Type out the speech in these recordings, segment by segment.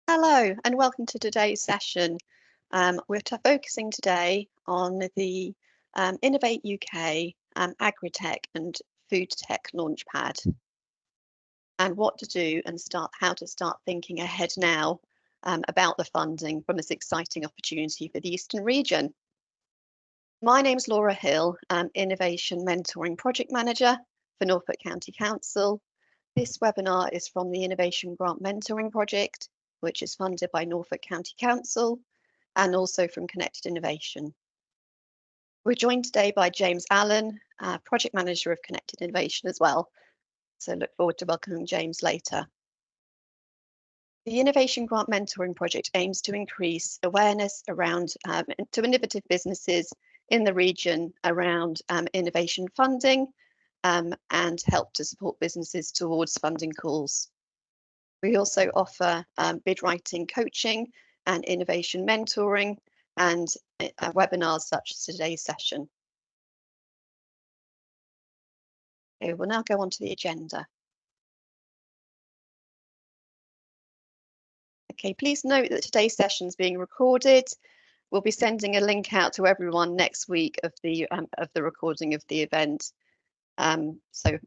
Hello and welcome to today's session. We're focusing today on the Innovate UK Agri-Tech and Food Tech Launchpad and what to do and how to start thinking ahead now about the funding from this exciting opportunity for the Eastern region. My name's Laura Hill, Innovation Mentoring Project Manager for Norfolk County Council. This webinar is from the Innovation Grant Mentoring Project, which is funded by Norfolk County Council and also from Connected Innovation. We're joined today by James Allen, Project Manager of Connected Innovation as well. So look forward to welcoming James later. The Innovation Grant Mentoring Project aims to increase awareness around to innovative businesses in the region around innovation funding and help to support businesses towards funding calls. We also offer bid writing coaching and innovation mentoring and webinars such as today's session. Okay, we'll now go on to the agenda. Okay, please note that today's session is being recorded. We'll be sending a link out to everyone next week of the recording of the event. So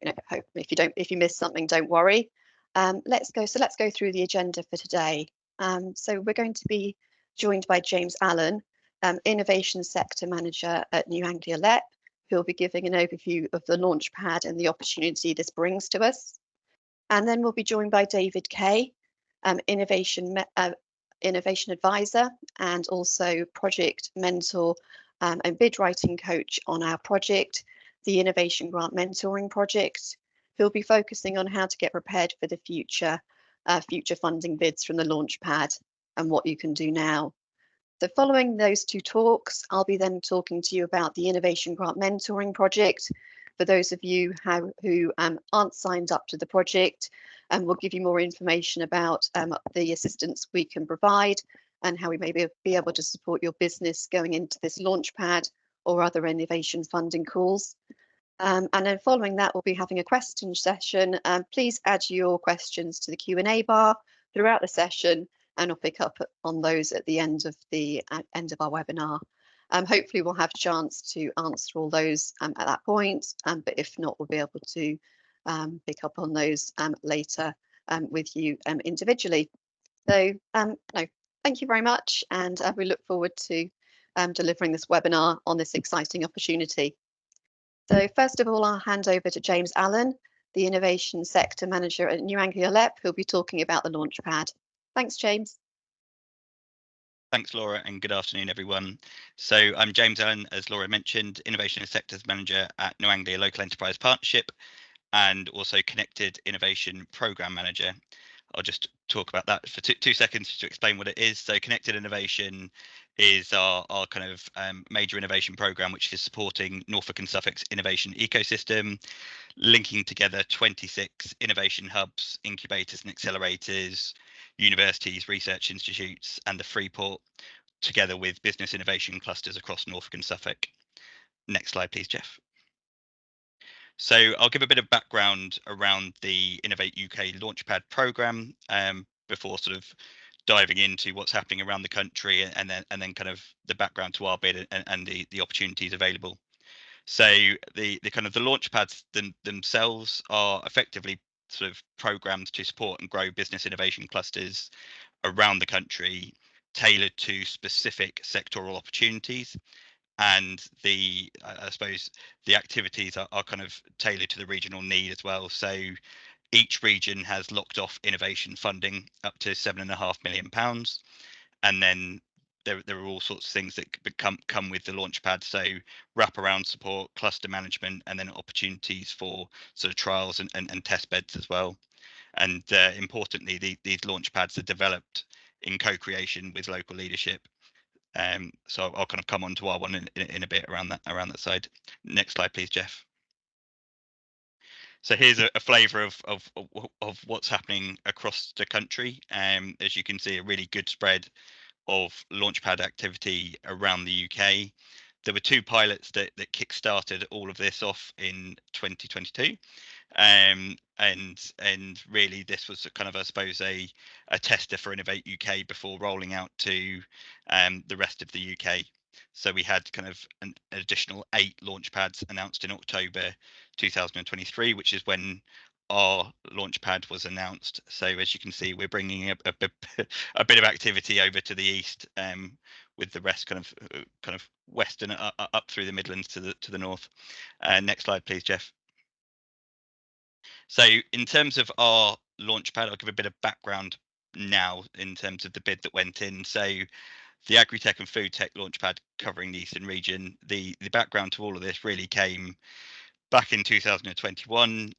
if you miss something, don't worry. Let's go through the agenda for today. So we're going to be joined by James Allen, Innovation Sector Manager at New Anglia LEP, who will be giving an overview of the Launchpad and the opportunity this brings to us. And then we'll be joined by David Kaye, Innovation Advisor and also Project Mentor and Bid Writing Coach on our project, the Innovation Grant Mentoring Project. He'll be focusing on how to get prepared for the future funding bids from the Launchpad and what you can do now. So following those two talks, I'll be then talking to you about the Innovation Grant Mentoring Project. For those of you who aren't signed up to the project, we'll give you more information about the assistance we can provide and how we may be able to support your business going into this Launchpad or other innovation funding calls. And then following that, we'll be having a question session. Please add your questions to the Q&A bar throughout the session, and I'll pick up on those at the end of our webinar. Hopefully we'll have a chance to answer all those at that point, but if not, we'll be able to pick up on those later with you individually. So thank you very much, and we look forward to delivering this webinar on this exciting opportunity. So first of all, I'll hand over to James Allen, the Innovation Sector Manager at New Anglia LEP, who'll be talking about the Launchpad. Thanks, James. Thanks, Laura, and good afternoon, everyone. So I'm James Allen, as Laura mentioned, Innovation and Sectors Manager at New Anglia Local Enterprise Partnership and also Connected Innovation Programme Manager. I'll just talk about that for two seconds to explain what it is. So Connected Innovation is our kind of major innovation programme, which is supporting Norfolk and Suffolk's innovation ecosystem, linking together 26 innovation hubs, incubators and accelerators, universities, research institutes and the Freeport, together with business innovation clusters across Norfolk and Suffolk. Next slide, please, Jeff. So I'll give a bit of background around the Innovate UK Launchpad programme before sort of diving into what's happening around the country and then kind of the background to our bid and the opportunities available. So the kind of the Launchpads themselves are effectively sort of programmed to support and grow business innovation clusters around the country, tailored to specific sectoral opportunities. And I suppose the activities are kind of tailored to the regional need as well. So each region has locked off innovation funding up to £7.5 million. And then there are all sorts of things that come with the Launchpad. So wraparound support, cluster management, and then opportunities for sort of trials and test beds as well. And importantly, these Launchpads are developed in co-creation with local leadership. So I'll kind of come on to our one in a bit around that side. Next slide, please, Jeff. So here's a flavour of what's happening across the country. As you can see, a really good spread of Launchpad activity around the UK. There were two pilots that kick-started all of this off in 2022. and really this was kind of, I suppose, a tester for Innovate UK before rolling out to the rest of the UK. So we had kind of an additional 8 launchpads announced in October 2023, which is when our launchpad was announced. So as you can see, we're bringing a bit of activity over to the east, with the rest kind of west and up through the Midlands to the north. Next slide, please, Jeff. So in terms of our launchpad, I'll give a bit of background now in terms of the bid that went in. So the Agri-Tech and Food Tech launchpad covering the Eastern region, the background to all of this really came back in 2021.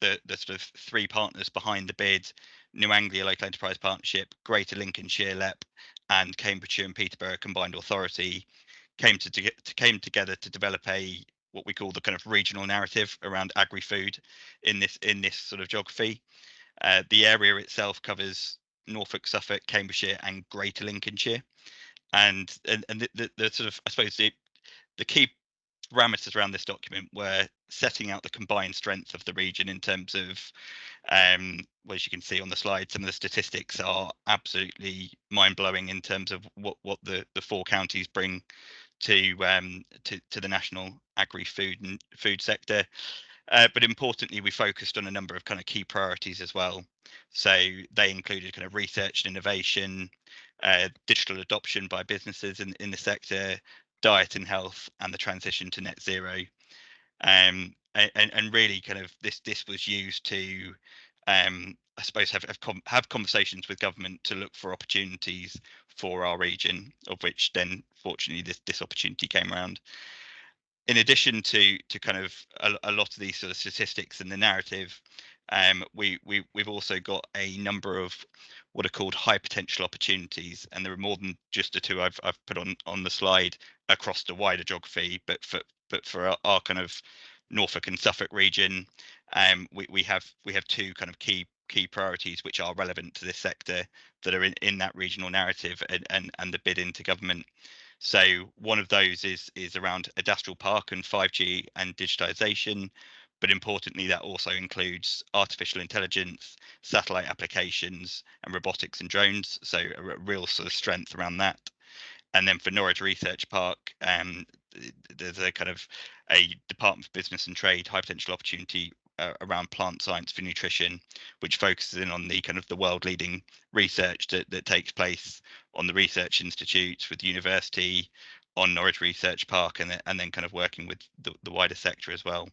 The sort of 3 partners behind the bid, New Anglia Local Enterprise Partnership, Greater Lincolnshire LEP, and Cambridgeshire and Peterborough Combined Authority came together to develop what we call the kind of regional narrative around agri-food in this sort of geography. The area itself covers Norfolk, Suffolk, Cambridgeshire, and Greater Lincolnshire, and the sort of, I suppose, the key parameters around this document were setting out the combined strength of the region in terms of, well, as you can see on the slide, some of the statistics are absolutely mind-blowing in terms of what the 4 counties bring to the national agri-food and food sector. But importantly, we focused on a number of kind of key priorities as well. So they included kind of research and innovation, digital adoption by businesses in the sector, diet and health, and the transition to net zero. And really kind of this was used to, I suppose, have conversations with government to look for opportunities for our region, of which then fortunately this opportunity came around. In addition to kind of a lot of these sort of statistics in the narrative, we've also got a number of what are called high potential opportunities, and there are more than just the 2 I've put on the slide across the wider geography, but for our kind of Norfolk and Suffolk region, we have 2 kind of key priorities which are relevant to this sector that are in that regional narrative and the bid into government. So one of those is around industrial park and 5G and digitization, but importantly that also includes artificial intelligence, satellite applications, and robotics and drones. So a real sort of strength around that. And then for Norwich Research Park, there's a kind of a Department for Business and Trade high potential opportunity around plant science for nutrition, which focuses in on the kind of the world leading research that takes place on the research institutes with the university, on Norwich Research Park, and then kind of working with the wider sector as well.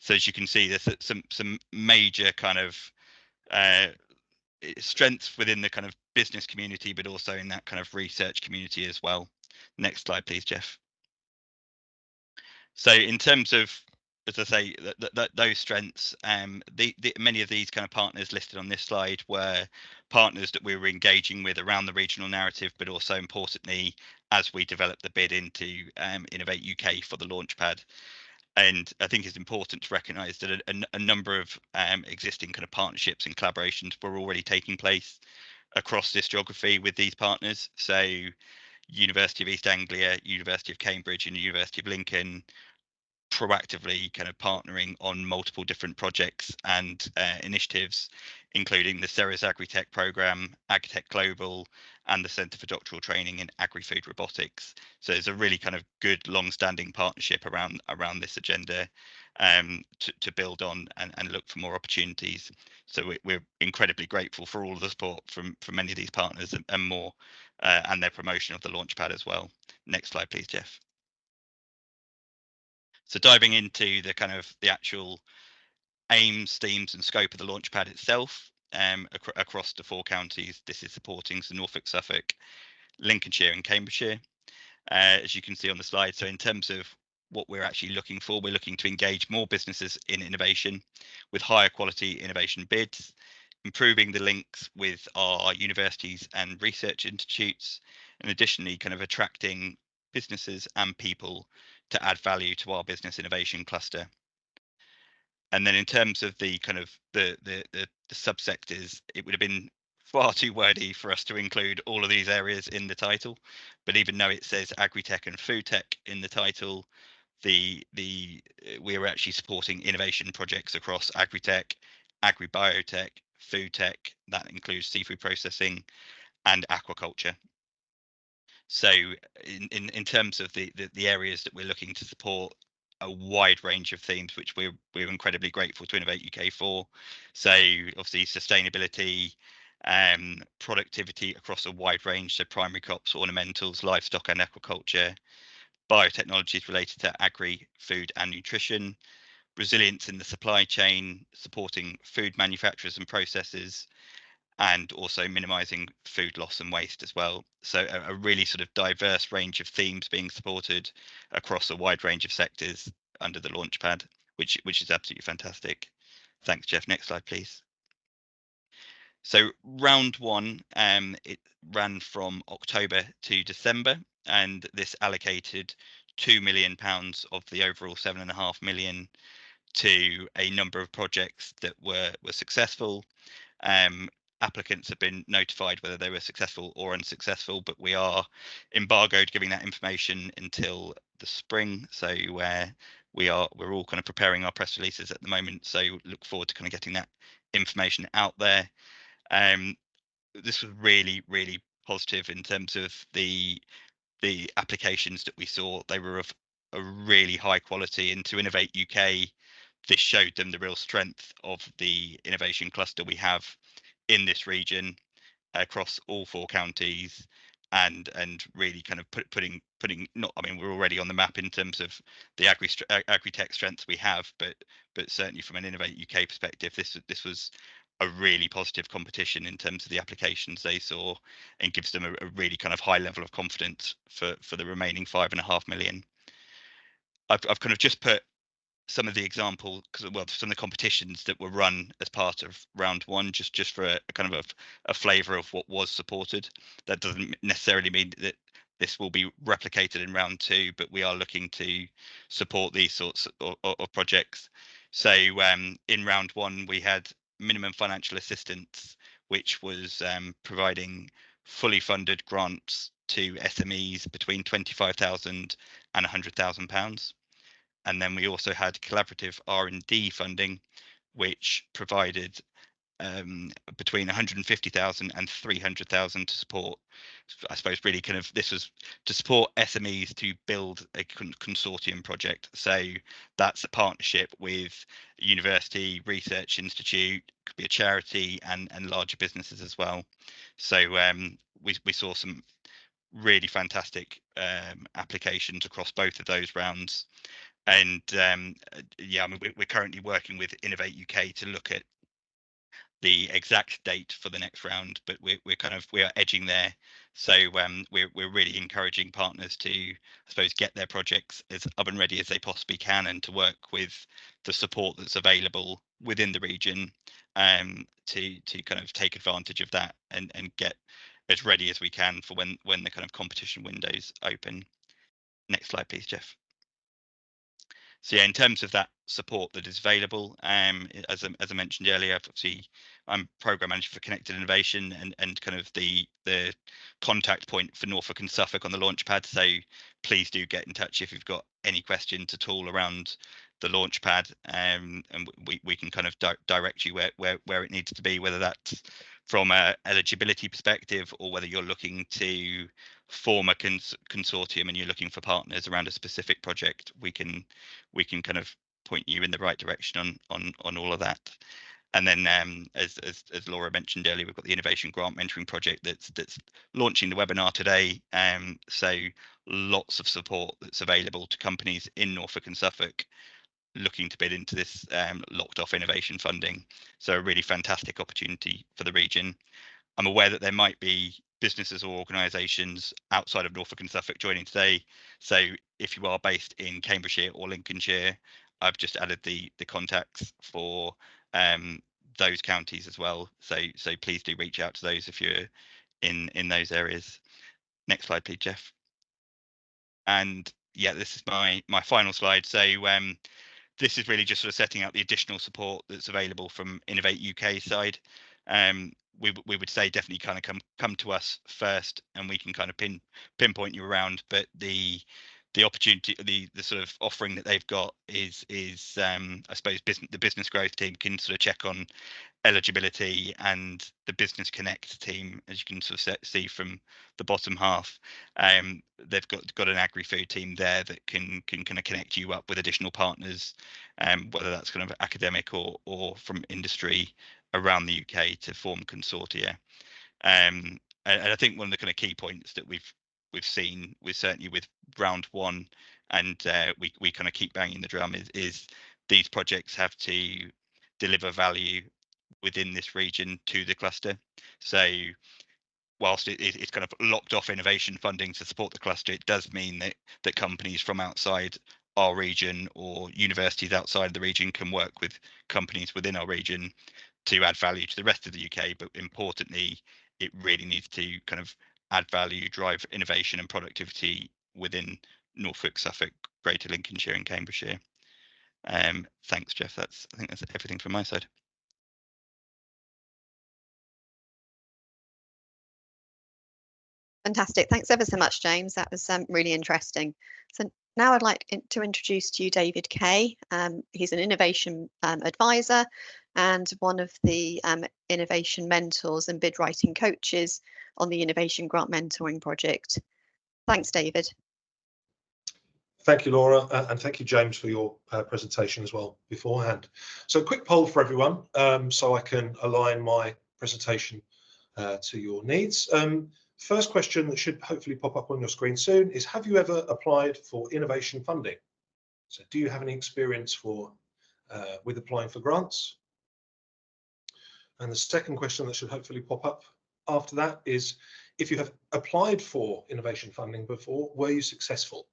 So as you can see, there's some major kind of strengths within the kind of business community, but also in that kind of research community as well. Next slide, please, Jeff. So in terms of, as I say, those strengths, many of these kind of partners listed on this slide were partners that we were engaging with around the regional narrative, but also importantly, as we developed the bid into Innovate UK for the Launchpad. And I think it's important to recognise that a number of existing kind of partnerships and collaborations were already taking place across this geography with these partners. So University of East Anglia, University of Cambridge, and University of Lincoln proactively kind of partnering on multiple different projects and initiatives, including the Ceres Agri-Tech Programme, Agri-Tech Global, and the Centre for Doctoral Training in Agri-Food Robotics. So there's a really kind of good long-standing partnership around this agenda to build on and look for more opportunities. So we're incredibly grateful for all of the support from many of these partners and more, and their promotion of the Launchpad as well. Next slide, please, Jeff. So diving into the kind of the actual aims, themes, and scope of the Launchpad itself, across the 4 counties, this is supporting Norfolk, Suffolk, Lincolnshire, and Cambridgeshire, as you can see on the slide. So in terms of what we're actually looking for, we're looking to engage more businesses in innovation with higher quality innovation bids, improving the links with our universities and research institutes, and additionally kind of attracting businesses and people to add value to our business innovation cluster. And then in terms of the kind of the subsectors, it would have been far too wordy for us to include all of these areas in the title. But even though it says Agri-Tech and Food Tech in the title, we're actually supporting innovation projects across Agri-Tech, Agri-Biotech, food tech, that includes seafood processing and aquaculture. So in terms of the areas that we're looking to support, a wide range of themes which we're incredibly grateful to Innovate UK for. So obviously sustainability, productivity across a wide range, so primary crops, ornamentals, livestock and aquaculture, biotechnologies related to agri, food and nutrition, resilience in the supply chain, supporting food manufacturers and processors, and also minimizing food loss and waste as well. So a really sort of diverse range of themes being supported across a wide range of sectors under the Launchpad, which is absolutely fantastic. Thanks, Jeff. Next slide, please. So round one, it ran from October to December, and this allocated £2 million of the overall 7.5 million to a number of projects that were successful. Applicants have been notified whether they were successful or unsuccessful, but we are embargoed giving that information until the spring. So we're all kind of preparing our press releases at the moment. So look forward to kind of getting that information out there. This was really positive in terms of the applications that we saw. They were of a really high quality, and to Innovate UK, this showed them the real strength of the innovation cluster we have in this region across all 4 counties, and really kind of putting not, I mean, we're already on the map in terms of the Agri-Tech strengths we have, but certainly from an Innovate UK perspective, this was a really positive competition in terms of the applications they saw, and gives them a really kind of high level of confidence for the remaining 5.5 million. I've kind of just put some of the example, because some of the competitions that were run as part of round one, just for a kind of a flavour of what was supported. That doesn't necessarily mean that this will be replicated in round two, but we are looking to support these sorts of projects. So in round one, we had minimum financial assistance, which was providing fully funded grants to SMEs between £25,000 and £100,000. And then we also had collaborative R&D funding, which provided between 150,000 and 300,000 to support, I suppose, really kind of, this was to support SMEs to build a consortium project. So that's a partnership with a university, research institute, could be a charity, and larger businesses as well. So we saw some really fantastic applications across both of those rounds. And yeah, I mean, we're currently working with Innovate UK to look at the exact date for the next round, but we are edging there. So we're really encouraging partners to, I suppose, get their projects as up and ready as they possibly can, and to work with the support that's available within the region, to kind of take advantage of that and get as ready as we can for when the kind of competition windows open. Next slide, please, Jeff. So yeah, in terms of that support that is available, as I mentioned earlier, obviously I'm program manager for Connected Innovation, and kind of the contact point for Norfolk and Suffolk on the Launchpad. So please do get in touch if you've got any questions at all around the Launchpad, and we can kind of direct you where it needs to be, whether that's from a eligibility perspective, or whether you're looking to form a consortium and you're looking for partners around a specific project. We can kind of point you in the right direction on all of that. And then as Laura mentioned earlier, we've got the Innovation Grant Mentoring Project that's launching the webinar today. So lots of support that's available to companies in Norfolk and Suffolk looking to bid into this locked off innovation funding. So a really fantastic opportunity for the region. I'm aware that there might be businesses or organisations outside of Norfolk and Suffolk joining today. So if you are based in Cambridgeshire or Lincolnshire, I've just added the contacts for those counties as well. So please do reach out to those if you're in those areas. Next slide, please, Jeff. And yeah, this is my final slide. So this is really just sort of setting out the additional support that's available from Innovate UK side. We would say definitely kind of come to us first, and we can kind of pinpoint you around. But the the opportunity, the sort of offering that they've got is I suppose the business growth team can sort of check on eligibility, and the business connect team, as you can sort of see from the bottom half, they've got an Agri-Food team there that can kind of connect you up with additional partners, whether that's kind of academic or from industry around the UK to form consortia. And I think one of the kind of key points that we've seen, with certainly with round one, and we kind of keep banging the drum, is these projects have to deliver value within this region to the cluster. So whilst it's kind of locked off innovation funding to support the cluster, it does mean that companies from outside our region or universities outside of the region can work with companies within our region to add value to the rest of the UK. But importantly, it really needs to kind of add value, drive innovation and productivity within Norfolk, Suffolk, Greater Lincolnshire and Cambridgeshire. Thanks, Jeff. I think that's everything from my side. Fantastic. Thanks ever so much, James. That was really interesting. So now I'd like to introduce to you David Kaye. He's an innovation advisor and one of the innovation mentors and bid writing coaches on the Innovation Grant Mentoring Project. Thanks, David. Thank you, Laura, and thank you, James, for your presentation as well beforehand. So a quick poll for everyone, so I can align my presentation to your needs. First question that should hopefully pop up on your screen soon is, have you ever applied for innovation funding? So do you have any experience with applying for grants? And the second question that should hopefully pop up after that is, if you have applied for innovation funding before, were you successful?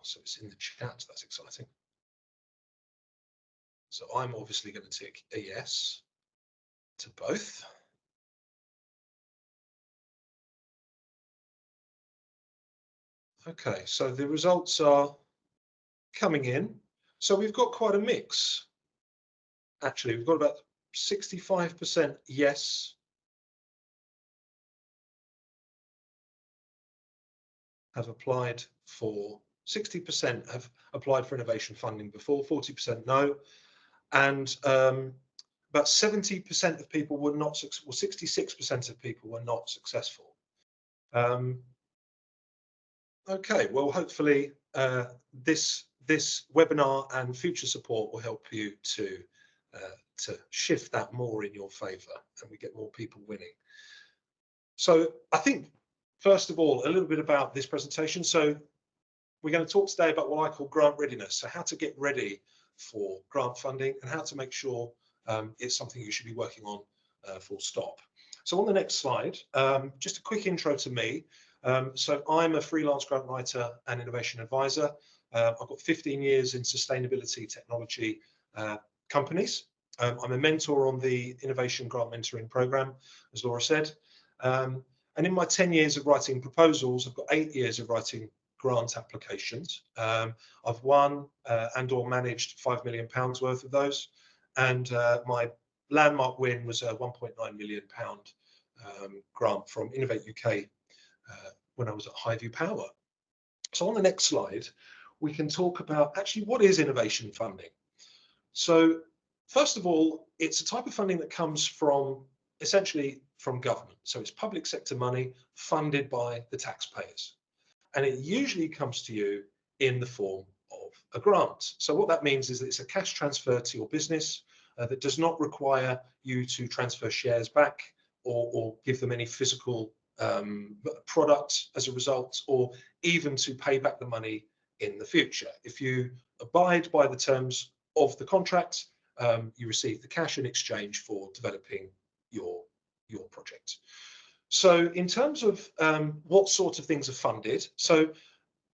So it's in the chat, that's exciting. So I'm obviously going to tick a yes to both. Okay, so the results are coming in. So we've got quite a mix. Actually, we've got about 65% yes, have applied for, 60% have applied for innovation funding before, 40% no, and about 70% of people were not successful, 66% of people were not successful. Okay, well, hopefully this webinar and future support will help you to shift that more in your favour, and we get more people winning. So I think, first of all, a little bit about this presentation. So we're going to talk today about what I call grant readiness, so how to get ready for grant funding and how to make sure it's something you should be working on full stop. So on the next slide, just a quick intro to me. So I'm a freelance grant writer and innovation advisor. I've got 15 years in sustainability technology companies. I'm a mentor on the Innovation Grant Mentoring Programme, as Laura said. And in my 10 years of writing proposals, I've got 8 years of writing grant applications. I've won and or managed £5 million worth of those. And my landmark win was a £1.9 million grant from Innovate UK when I was at Highview Power. So on the next slide, we can talk about actually what is innovation funding. So first of all, it's a type of funding that comes from essentially from government. So it's public sector money funded by the taxpayers. And it usually comes to you in the form of a grant. So what that means is that it's a cash transfer to your business that does not require you to transfer shares back or give them any physical product as a result, or even to pay back the money in the future. If you abide by the terms of the contract, you receive the cash in exchange for developing your project. So in terms of what sort of things are funded, so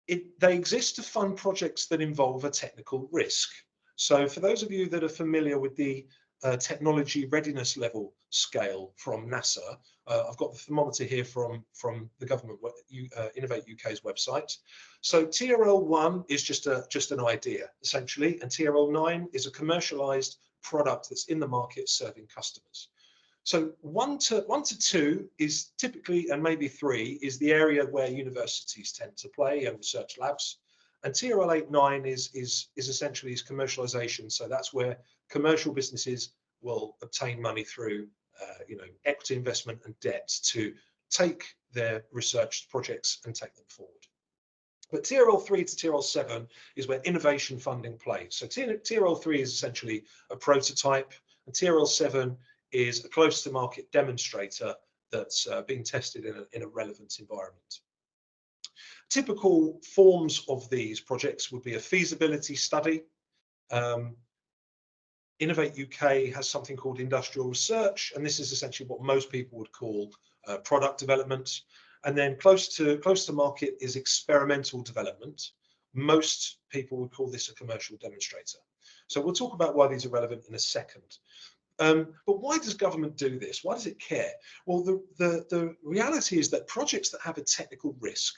they exist to fund projects that involve a technical risk. So for those of you that are familiar with the technology readiness level scale from NASA, I've got the thermometer here from the government Innovate UK's website. So TRL1 is just an idea essentially, and TRL9 is a commercialised product that's in the market serving customers. So 1 to 2 is typically, and maybe 3 is the area where universities tend to play and research labs. And TRL 8-9 is essentially commercialisation. So that's where commercial businesses will obtain money through equity investment and debt to take their research projects and take them forward. But TRL 3 to TRL 7 is where innovation funding plays. So TRL 3 is essentially a prototype, and TRL 7 is a close to market demonstrator that's being tested in a relevant environment. Typical forms of these projects would be a feasibility study. Innovate UK has something called industrial research, and this is essentially what most people would call product development. And then close to market is experimental development. Most people would call this a commercial demonstrator. So we'll talk about why these are relevant in a second. But why does government do this? Why does it care? Well, the reality is that projects that have a technical risk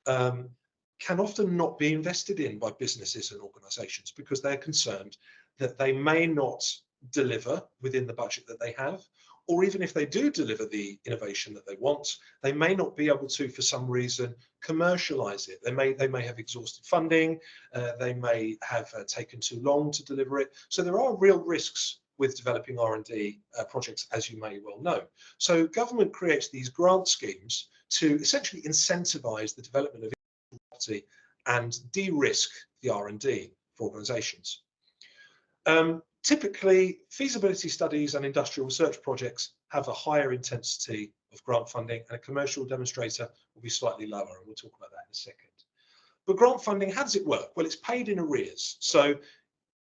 can often not be invested in by businesses and organisations because they're concerned that they may not deliver within the budget that they have, or even if they do deliver the innovation that they want, they may not be able to, for some reason, commercialise it. They may have exhausted funding, they may have taken too long to deliver it. So there are real risks with developing R&D projects, as you may well know. So government creates these grant schemes to essentially incentivise the development of property and de-risk the R&D for organisations. Typically, feasibility studies and industrial research projects have a higher intensity of grant funding, and a commercial demonstrator will be slightly lower, and we'll talk about that in a second. But grant funding, how does it work? Well, it's paid in arrears. So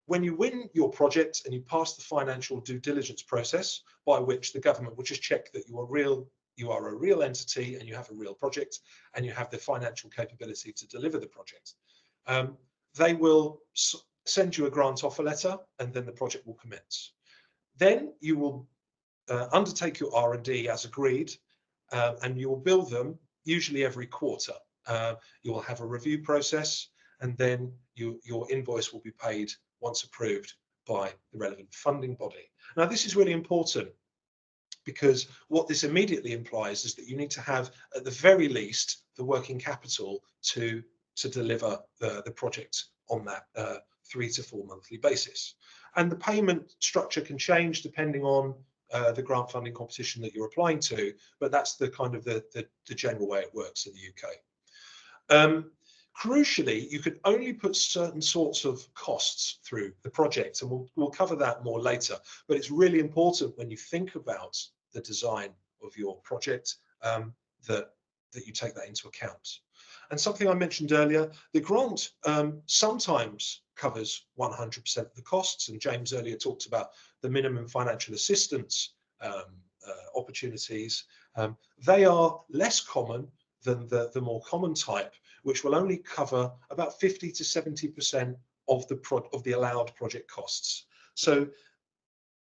when you win your project and you pass the financial due diligence process, by which the government will just check that you are a real entity and you have a real project and you have the financial capability to deliver the project, they will send you a grant offer letter, and then the project will commence. Then you will undertake your R&D as agreed, and you will bill them usually every quarter. You will have a review process, and then your invoice will be paid once approved by the relevant funding body. Now, this is really important because what this immediately implies is that you need to have, at the very least, the working capital to deliver the project on that 3 to 4 monthly basis. And the payment structure can change depending on the grant funding competition that you're applying to, but that's the kind of the general way it works in the UK. Crucially, you can only put certain sorts of costs through the project, and we'll cover that more later. But it's really important when you think about the design of your project that you take that into account. And something I mentioned earlier, the grant sometimes covers 100% of the costs, and James earlier talked about the minimum financial assistance opportunities. They are less common than the more common type, which will only cover about 50 to 70% of the allowed project costs. So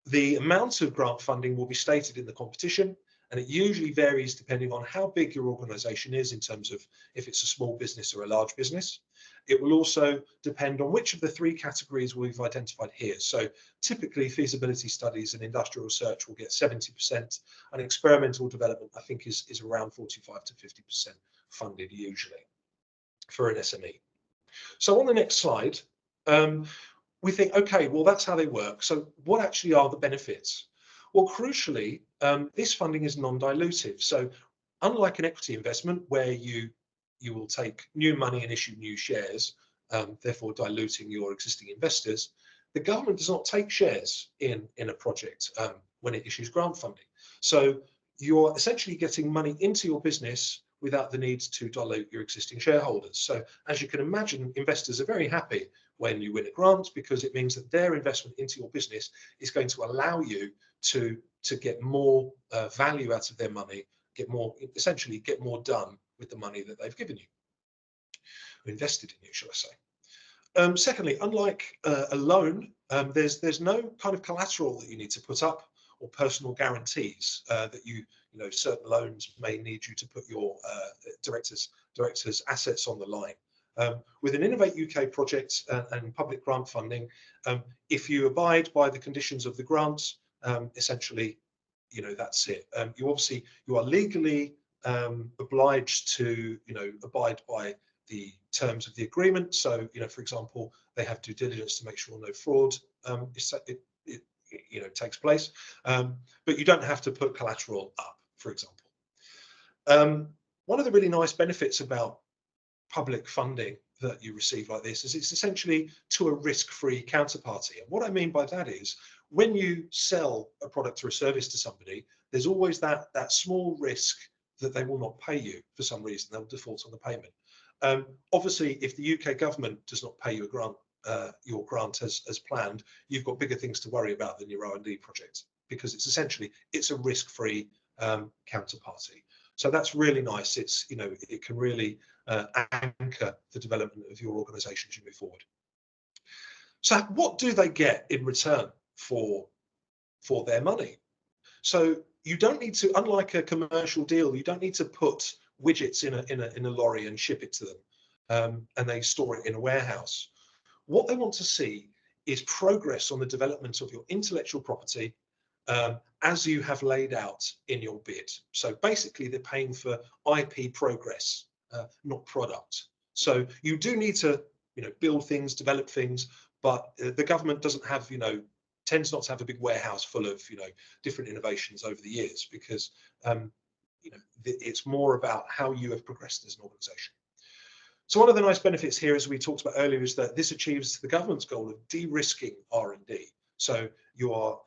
the amount of grant funding will be stated in the competition, and it usually varies depending on how big your organisation is in terms of if it's a small business or a large business. It will also depend on which of the 3 categories we've identified here. So typically feasibility studies and industrial research will get 70%, and experimental development I think is around 45 to 50% funded usually for an SME. So on the next slide, we think, okay, well, that's how they work. So what actually are the benefits? Well, crucially, this funding is non-dilutive. So unlike an equity investment where you will take new money and issue new shares, therefore diluting your existing investors, the government does not take shares in a project when it issues grant funding. So you're essentially getting money into your business without the need to dilute your existing shareholders. So as you can imagine, investors are very happy when you win a grant, because it means that their investment into your business is going to allow you to get more value out of their money, essentially get more done with the money that they've given you, or invested in you, shall I say. Secondly, unlike a loan, there's no kind of collateral that you need to put up or personal guarantees that you know certain loans may need you to put your directors' assets on the line. With an Innovate UK project and public grant funding, if you abide by the conditions of the grant, essentially, you know, that's it. You are legally obliged to, you know, abide by the terms of the agreement. So, you know, for example, they have due diligence to make sure no fraud takes place, but you don't have to put collateral up, for example. One of the really nice benefits about public funding that you receive like this is it's essentially to a risk-free counterparty. And what I mean by that is when you sell a product or a service to somebody, there's always that small risk that they will not pay you for some reason. They'll default on the payment. Obviously, if the UK government does not pay you a grant, your grant as planned, you've got bigger things to worry about than your R&D project, because it's a risk-free counterparty. So that's really nice. It's, you know, it can really anchor the development of your organisation as you move forward. So what do they get in return for their money? So you don't need to, unlike a commercial deal, you don't need to put widgets in a lorry and ship it to them, and they store it in a warehouse. What they want to see is progress on the development of your intellectual property as you have laid out in your bid. So basically, they're paying for IP progress, not product. So you do need to, you know, build things, develop things, but the government doesn't have, you know, tends not to have a big warehouse full of, you know, different innovations over the years, because you know, it's more about how you have progressed as an organisation. So one of the nice benefits here, as we talked about earlier, is that this achieves the government's goal of de-risking R&D. So you are,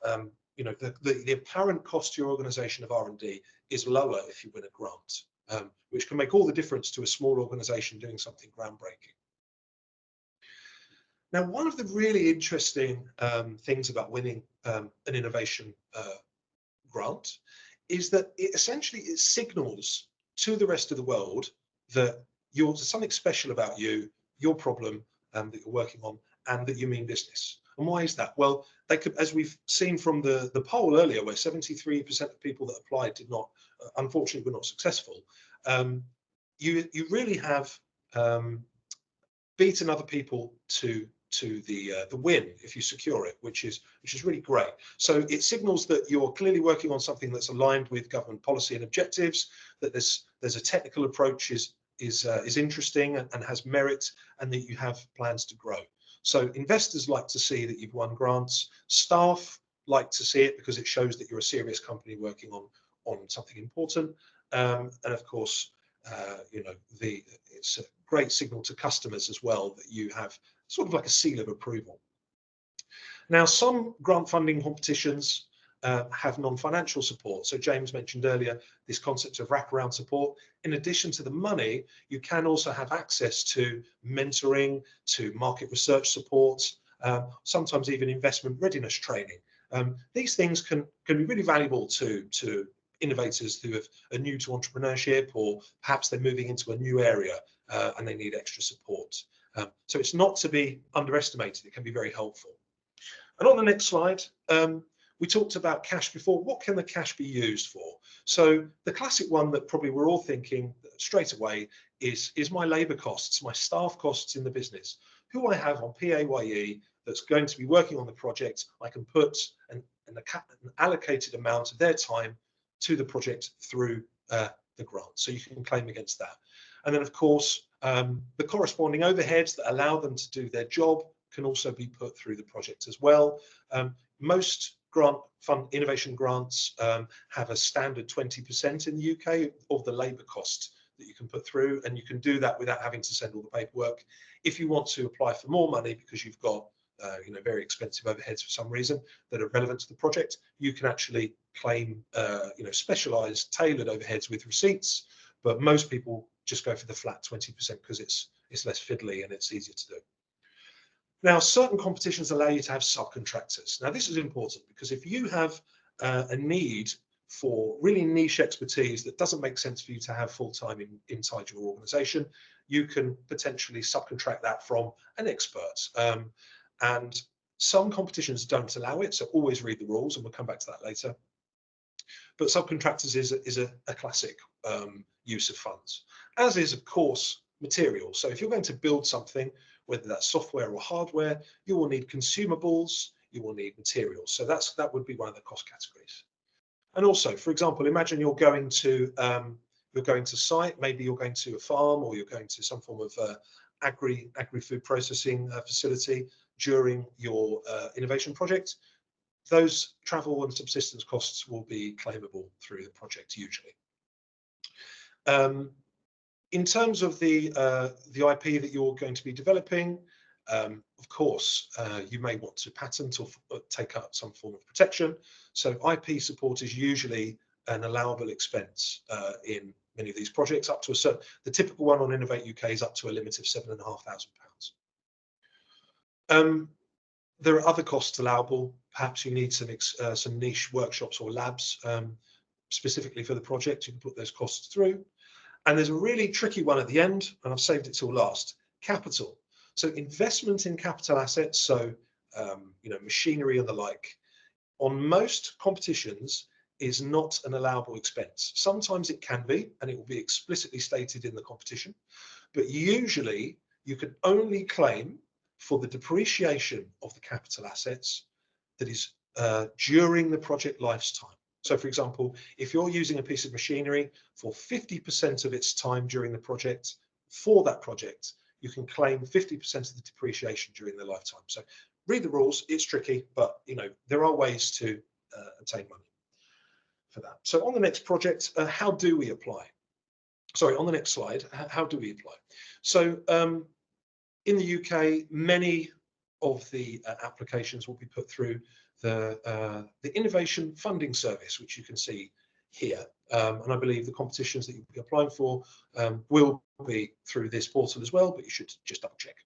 you know, the apparent cost to your organisation of R&D is lower if you win a grant, which can make all the difference to a small organisation doing something groundbreaking. Now, one of the really interesting things about winning an innovation grant is that it signals to the rest of the world that there's something special about you, your problem that you're working on, and that you mean business. And why is that? Well, they could, as we've seen from the poll earlier, where 73% of people that applied did not, unfortunately, were not successful. You really have beaten other people to the win if you secure it, which is really great. So it signals that you're clearly working on something that's aligned with government policy and objectives, that there's a technical approach is interesting and has merit, and that you have plans to grow. So investors like to see that you've won grants. Staff like to see it because it shows that you're a serious company working on something important. And of course, you know, it's a great signal to customers as well that you have sort of like a seal of approval. Now, some grant funding competitions have non-financial support. So James mentioned earlier this concept of wraparound support. In addition to the money, you can also have access to mentoring, to market research support, sometimes even investment readiness training. These things can be really valuable to innovators who are new to entrepreneurship, or perhaps they're moving into a new area and they need extra support. So it's not to be underestimated. It can be very helpful. And on the next slide, we talked about cash before. What can the cash be used for? So the classic one that probably we're all thinking straight away is my labour costs, my staff costs in the business. Who I have on PAYE that's going to be working on the project, I can put an allocated amount of their time to the project through the grant. So you can claim against that. And then, of course, the corresponding overheads that allow them to do their job can also be put through the project as well. Most innovation grants have a standard 20% in the UK of the labour cost that you can put through, and you can do that without having to send all the paperwork. If you want to apply for more money because you've got you know, very expensive overheads for some reason that are relevant to the project, you can actually claim you know, specialised tailored overheads with receipts. But most people just go for the flat 20% because it's less fiddly and it's easier to do. Now, certain competitions allow you to have subcontractors. Now, this is important because if you have a need for really niche expertise that doesn't make sense for you to have full-time inside your organisation, you can potentially subcontract that from an expert. And some competitions don't allow it, so always read the rules, and we'll come back to that later. but subcontractors is a classic use of funds, as is, of course, material. So if you're going to build something, whether that's software or hardware, you will need consumables, you will need materials. So that would be one of the cost categories. And also, for example, imagine you're going to site, maybe you're going to a farm, or you're going to some form of agri-food processing facility during your innovation project. Those travel and subsistence costs will be claimable through the project usually. In terms of the IP that you're going to be developing, of course, you may want to patent or take up some form of protection. So IP support is usually an allowable expense in many of these projects, up to a certain. The typical one on Innovate UK is up to a limit of £7,500. There are other costs allowable. Perhaps you need some niche workshops or labs specifically for the project. You can put those costs through. And there's a really tricky one at the end, and I've saved it till last: capital. So investment in capital assets, so machinery and the like, on most competitions is not an allowable expense. Sometimes it can be, and it will be explicitly stated in the competition, but usually you can only claim for the depreciation of the capital assets that is during the project lifetime. So, for example, if you're using a piece of machinery for 50% of its time during the project, for that project, you can claim 50% of the depreciation during the lifetime. So read the rules. It's tricky, but there are ways to obtain money for that. So on the next project, how do we apply? Sorry, on the next slide, how do we apply? So in the UK, many of the applications will be put through the Innovation Funding Service, which you can see here. And I believe the competitions that you'll be applying for will be through this portal as well, but you should just double check.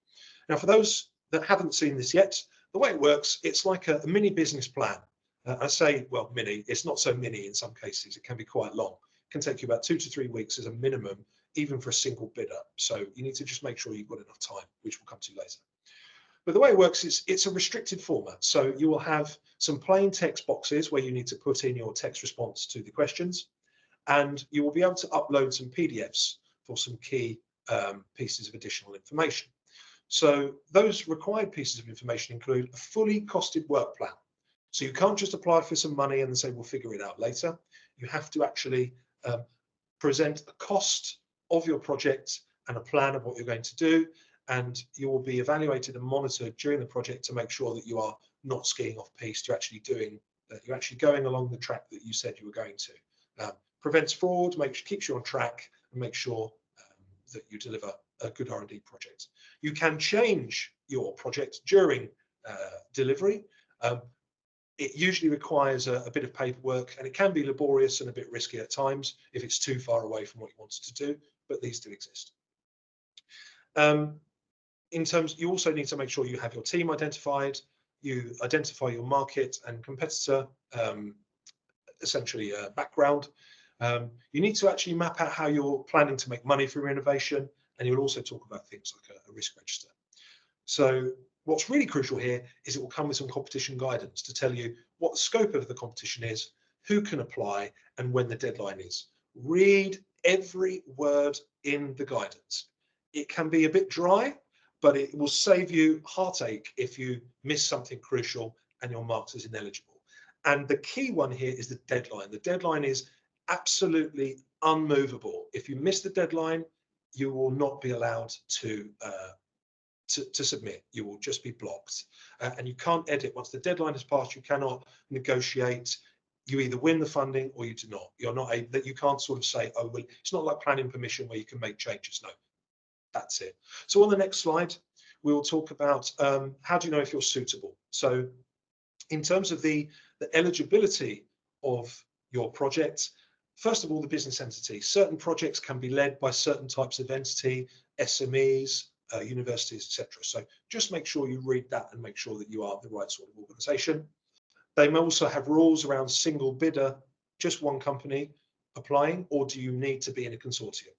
Now, for those that haven't seen this yet, the way it works, it's like a mini business plan. I say, well, mini, it's not so mini in some cases. It can be quite long. It can take you about 2 to 3 weeks as a minimum, even for a single bidder. So you need to just make sure you've got enough time, which we'll come to later. But the way it works is it's a restricted format. So you will have some plain text boxes where you need to put in your text response to the questions, and you will be able to upload some PDFs for some key pieces of additional information. So those required pieces of information include a fully costed work plan. So you can't just apply for some money and then say, we'll figure it out later. You have to actually present a cost of your project and a plan of what you're going to do. And you will be evaluated and monitored during the project to make sure that you are not skiing off piste. You're actually going along the track that you said you were going to. Prevents fraud, keeps you on track, and make sure that you deliver a good R&D project. You can change your project during delivery. It usually requires a bit of paperwork, and it can be laborious and a bit risky at times if it's too far away from what you wanted to do, but these do exist. You also need to make sure you have your team identified, you identify your market and competitor, essentially background. You need to actually map out how you're planning to make money from your innovation, and you'll also talk about things like a risk register. So what's really crucial here is it will come with some competition guidance to tell you what the scope of the competition is, who can apply, and when the deadline is. Read every word in the guidance. It can be a bit dry, but it will save you heartache if you miss something crucial and you're marked as ineligible. And the key one here is the deadline. The deadline is absolutely unmovable. If you miss the deadline, you will not be allowed to submit. You will just be blocked, and you can't edit. Once the deadline has passed, you cannot negotiate. You either win the funding or you do not. You're not able, that you can't sort of say, oh, well, it's not like planning permission where you can make changes. No, that's it. So on the next slide, we will talk about how do you know if you're suitable. So in terms of the eligibility of your project, first of all, the business entity. Certain projects can be led by certain types of entity, SMEs, universities, etc. So just make sure you read that and make sure that you are the right sort of organization. They may also have rules around single bidder, just one company applying, or do you need to be in a consortium?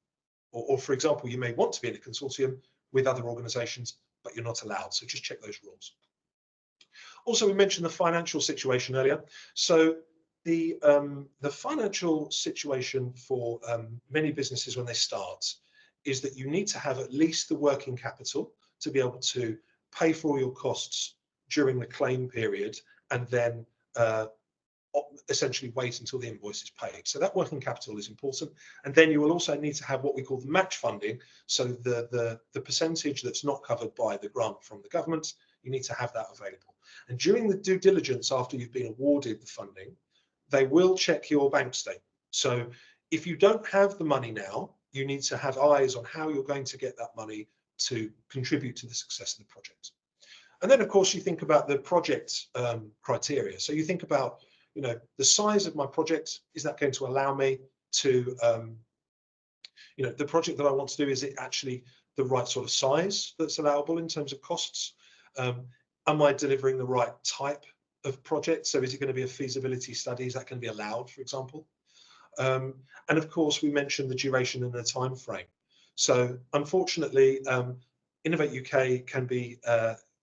Or for example, you may want to be in a consortium with other organizations, but you're not allowed. So just check those rules. Also, we mentioned the financial situation earlier. So the financial situation for many businesses when they start is that you need to have at least the working capital to be able to pay for all your costs during the claim period, and then essentially wait until the invoice is paid. So that working capital is important. And then you will also need to have what we call the match funding. So the percentage that's not covered by the grant from the government, you need to have that available. And during the due diligence after you've been awarded the funding, they will check your bank statement. So if you don't have the money now, you need to have eyes on how you're going to get that money to contribute to the success of the project. And then, of course, you think about the project criteria. So you think about, the size of my project. Is that going to allow me to, the project that I want to do, is it actually the right sort of size that's allowable in terms of costs? Am I delivering the right type of project? So is it going to be a feasibility study? Is that going to be allowed, for example? And of course, we mentioned the duration and the time frame. So unfortunately, Innovate UK can be,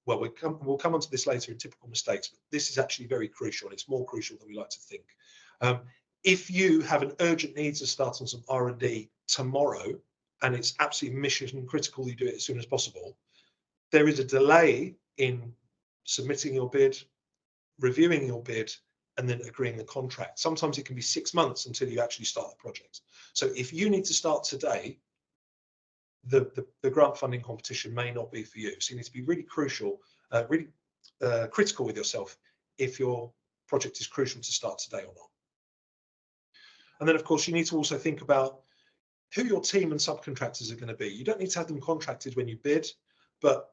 we'll come onto this later in typical mistakes, but this is actually very crucial, and it's more crucial than we like to think. If you have an urgent need to start on some R&D tomorrow, and it's absolutely mission critical you do it as soon as possible, there is a delay in submitting your bid, reviewing your bid, and then agreeing the contract. Sometimes it can be 6 months until you actually start the project. So if you need to start today, the grant funding competition may not be for you. So you need to be really critical with yourself if your project is crucial to start today or not. And then, of course, you need to also think about who your team and subcontractors are going to be. You don't need to have them contracted when you bid, but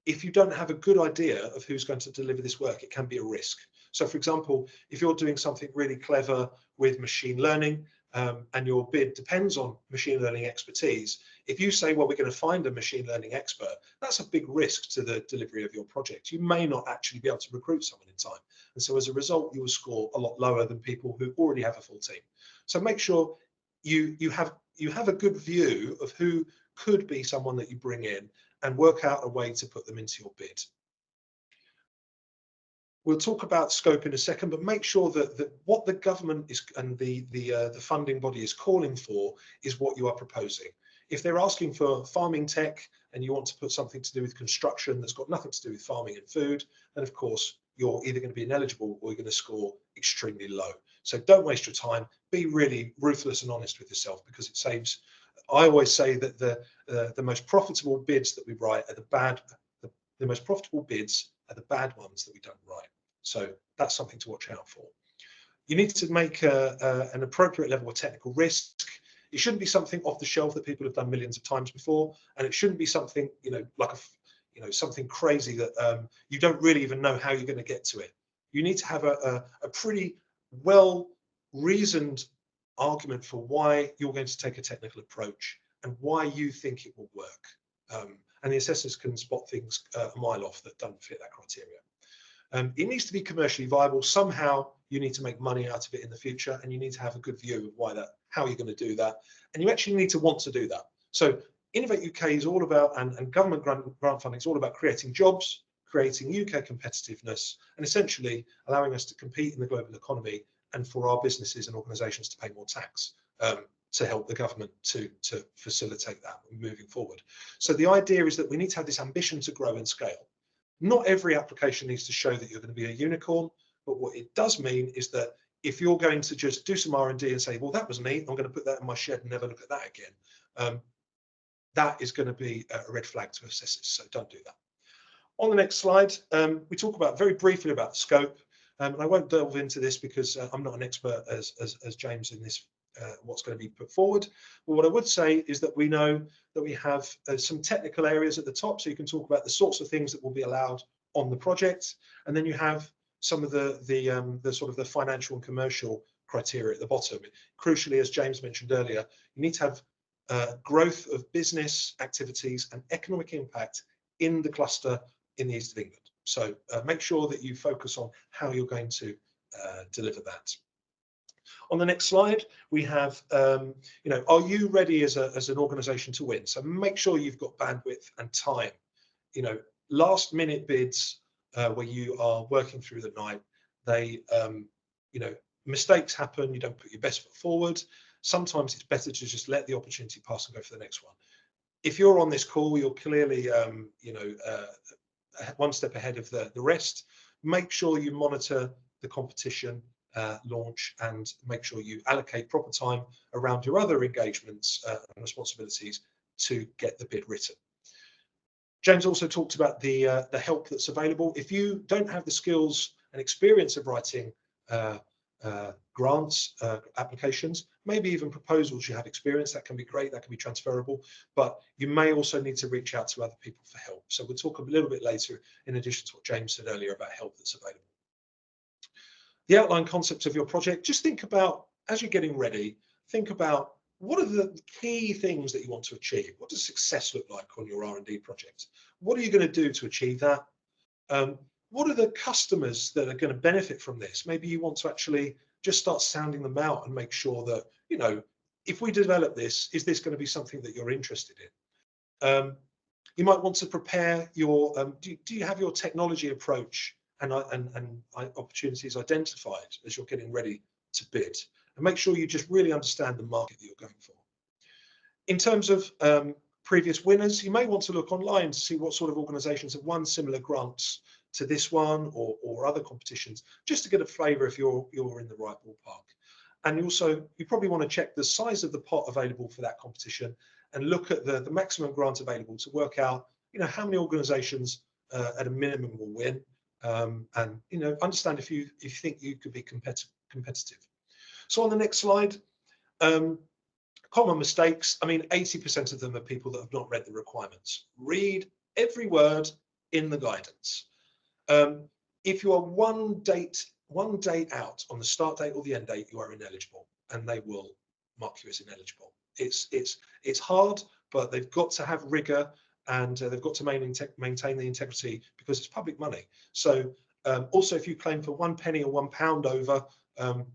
if you don't have a good idea of who's going to deliver this work, it can be a risk. So, for example, if you're doing something really clever with machine learning, and your bid depends on machine learning expertise, if you say, well, we're going to find a machine learning expert, that's a big risk to the delivery of your project. You may not actually be able to recruit someone in time. And so as a result, you will score a lot lower than people who already have a full team. So make sure you have a good view of who could be someone that you bring in, and work out a way to put them into your bid. We'll talk about scope in a second, but make sure that what the government is and the funding body is calling for is what you are proposing. If they're asking for farming tech and you want to put something to do with construction that's got nothing to do with farming and food, then of course you're either going to be ineligible or you're going to score extremely low. So don't waste your time. Be really ruthless and honest with yourself, because it saves. I always say that the most profitable bids that we write are the most profitable bids are the bad ones that we don't write. So that's something to watch out for. You need to make an appropriate level of technical risk. It shouldn't be something off the shelf that people have done millions of times before, and it shouldn't be something like something crazy that you don't really even know how you're going to get to it. You need to have a pretty well reasoned argument for why you're going to take a technical approach and why you think it will work. And the assessors can spot things a mile off that don't fit that criteria. It needs to be commercially viable. Somehow you need to make money out of it in the future, and you need to have a good view of how you're going to do that. And you actually need to want to do that. So Innovate UK is all about, and government grant funding is all about creating jobs, creating UK competitiveness, and essentially allowing us to compete in the global economy, and for our businesses and organisations to pay more tax to help the government to facilitate that moving forward. So the idea is that we need to have this ambition to grow and scale. Not every application needs to show that you're going to be a unicorn, but what it does mean is that if you're going to just do some R&D and say, well, that was neat, I'm going to put that in my shed and never look at that again, that is going to be a red flag to assessors, so don't do that. On the next slide, we talk very briefly about scope. And I won't delve into this because I'm not an expert as James in this, what's going to be put forward. But what I would say is that we know that we have some technical areas at the top, so you can talk about the sorts of things that will be allowed on the project, and then you have some of the sort of the financial and commercial criteria at the bottom. Crucially, as James mentioned earlier, you need to have growth of business activities and economic impact in the cluster in the East of England. So make sure that you focus on how you're going to deliver that. On the next slide, we have, are you ready as an organisation to win? So make sure you've got bandwidth and time. Last minute bids where you are working through the night, they, Mistakes happen, you don't put your best foot forward. Sometimes it's better to just let the opportunity pass and go for the next one. If you're on this call, you're clearly one step ahead of the rest. Make sure you monitor the competition launch and make sure you allocate proper time around your other engagements and responsibilities to get the bid written. James also talked about the help that's available. If you don't have the skills and experience of writing grants, applications, maybe even proposals, you have experience, that can be great, that can be transferable, but you may also need to reach out to other people for help. So we'll talk a little bit later, in addition to what James said earlier, about help that's available. The outline concepts of your project, just think about, as you're getting ready, think about what are the key things that you want to achieve? What does success look like on your R&D project? What are you going to do to achieve that? What are the customers that are going to benefit from this? Maybe you want to actually just start sounding them out and make sure that, you know, if we develop this, is this going to be something that you're interested in? You might want to prepare your, do you have your technology approach and opportunities identified as you're getting ready to bid? And make sure you just really understand the market that you're going for. In terms of previous winners, you may want to look online to see what sort of organisations have won similar grants to this one or other competitions, just to get a flavour if you're in the right ballpark. And also, you probably want to check the size of the pot available for that competition and look at the maximum grant available to work out, you know, how many organisations at a minimum will win, and, you know, understand if you think you could be competitive. So on the next slide, common mistakes. I mean, 80% of them are people that have not read the requirements. Read every word in the guidance. If you are one date out on the start date or the end date, you are ineligible, and they will mark you as ineligible. It's hard, but they've got to have rigor, and they've got to maintain the integrity because it's public money. So also, if you claim for 1 penny or £1 over,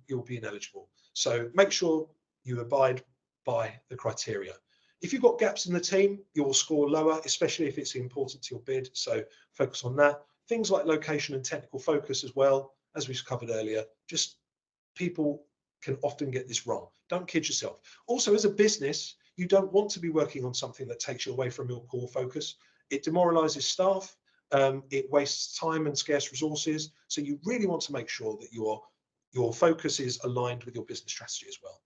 you'll be ineligible. So make sure you abide by the criteria. If you've got gaps in the team, you'll score lower, especially if it's important to your bid. So focus on that. Things like location and technical focus as well, as we've covered earlier. Just people can often get this wrong. Don't kid yourself. Also, as a business, you don't want to be working on something that takes you away from your core focus. It demoralizes staff. It wastes time and scarce resources. So you really want to make sure that your focus is aligned with your business strategy as well.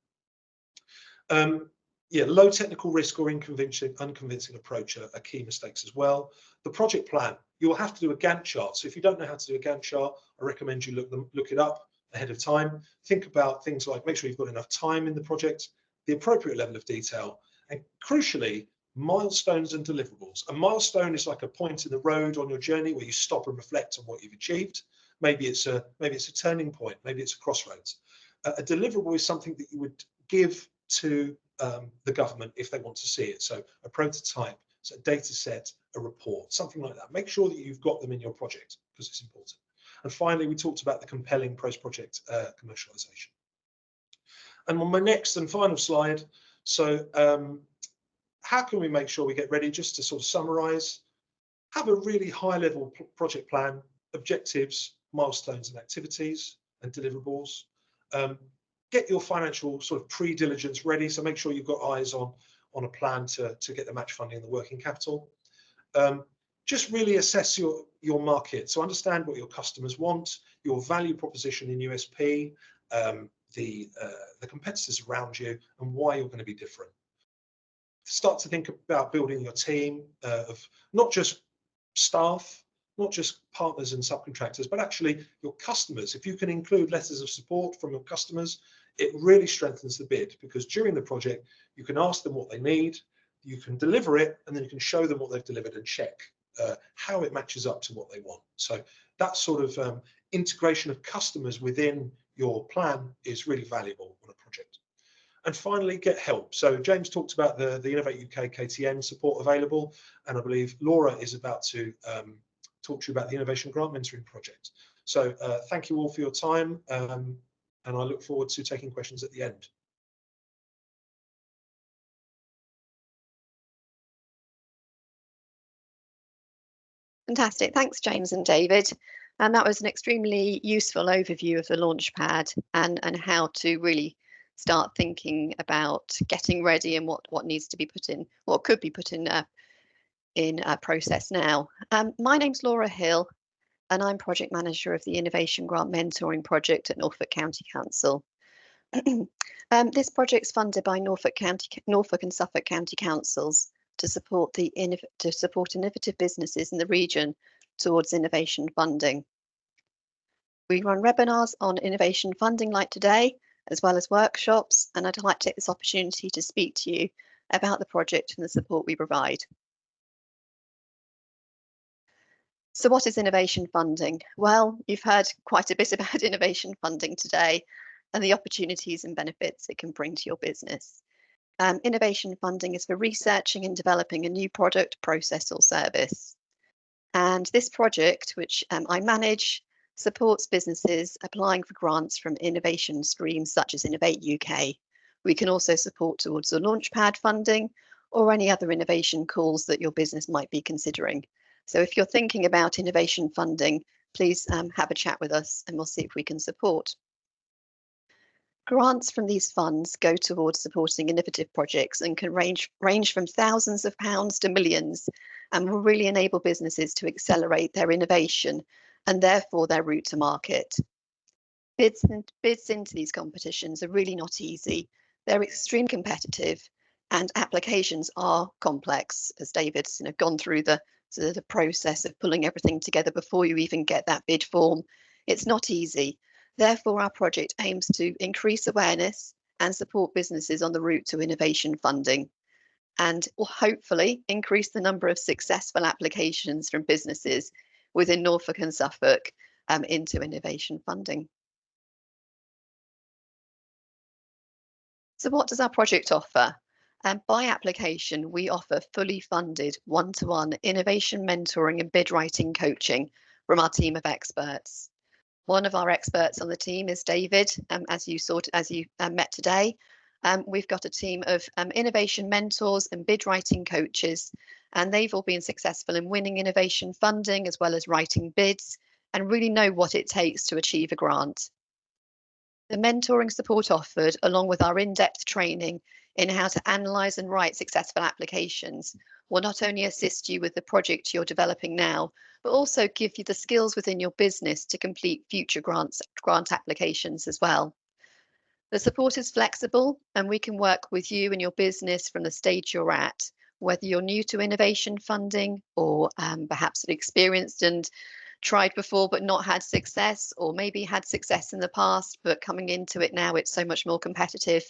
Yeah, low technical risk or unconvincing approach are key mistakes as well. The project plan, you'll have to do a Gantt chart. So if you don't know how to do a Gantt chart, I recommend you look it up ahead of time. Think about things like, make sure you've got enough time in the project, the appropriate level of detail, and crucially, milestones and deliverables. A milestone is like a point in the road on your journey where you stop and reflect on what you've achieved. Maybe it's a turning point, maybe it's a crossroads. A deliverable is something that you would give to the government if they want to see it. So a prototype, so a data set, a report, something like that. Make sure that you've got them in your project because it's important. And finally, we talked about the compelling post-project commercialization. And on my next and final slide, so how can we make sure we get ready? Just to sort of summarize, have a really high-level project plan, objectives, milestones and activities and deliverables. Get your financial sort of pre-diligence ready. So make sure you've got eyes on a plan to get the match funding and the working capital. Just really assess your market. So understand what your customers want, your value proposition in USP, the competitors around you, and why you're going to be different. Start to think about building your team of not just staff, not just partners and subcontractors, but actually your customers. If you can include letters of support from your customers, it really strengthens the bid, because during the project, you can ask them what they need, you can deliver it, and then you can show them what they've delivered and check how it matches up to what they want. So that sort of integration of customers within your plan is really valuable on a project. And finally, get help. So James talked about the Innovate UK KTN support available, and I believe Laura is about to talk to you about the Innovation Grant Mentoring Project. So thank you all for your time, and I look forward to taking questions at the end. Fantastic. Thanks, James and David. And that was an extremely useful overview of the Launchpad and how to really start thinking about getting ready and what needs to be put in, what could be put in process now. My name's Laura Hill, and I'm project manager of the Innovation Grant Mentoring Project at Norfolk County Council. This project's funded by Norfolk and Suffolk County Councils to support innovative businesses in the region towards innovation funding. We run webinars on innovation funding like today, as well as workshops, and I'd like to take this opportunity to speak to you about the project and the support we provide. So what is innovation funding? Well, you've heard quite a bit about innovation funding today and the opportunities and benefits it can bring to your business. Innovation funding is for researching and developing a new product, process or service. And this project, which I manage, supports businesses applying for grants from innovation streams such as Innovate UK. We can also support towards the Launchpad funding or any other innovation calls that your business might be considering. So if you're thinking about innovation funding, please have a chat with us and we'll see if we can support. Grants from these funds go towards supporting innovative projects and can range from thousands of pounds to millions, and will really enable businesses to accelerate their innovation and therefore their route to market. Bids into these competitions are really not easy. They're extremely competitive and applications are complex, as David's gone through the process of pulling everything together before you even get that bid form. It's not easy. Therefore, our project aims to increase awareness and support businesses on the route to innovation funding, and will hopefully increase the number of successful applications from businesses within Norfolk and Suffolk into innovation funding. So what does our project offer? By application, we offer fully funded one-to-one innovation mentoring and bid writing coaching from our team of experts. One of our experts on the team is David, as you met today. We've got a team of innovation mentors and bid writing coaches, and they've all been successful in winning innovation funding as well as writing bids and really know what it takes to achieve a grant. The mentoring support offered, along with our in-depth training in how to analyse and write successful applications, will not only assist you with the project you're developing now, but also give you the skills within your business to complete future grant applications as well. The support is flexible and we can work with you and your business from the stage you're at, whether you're new to innovation funding or perhaps experienced and tried before but not had success, or maybe had success in the past but coming into it now it's so much more competitive.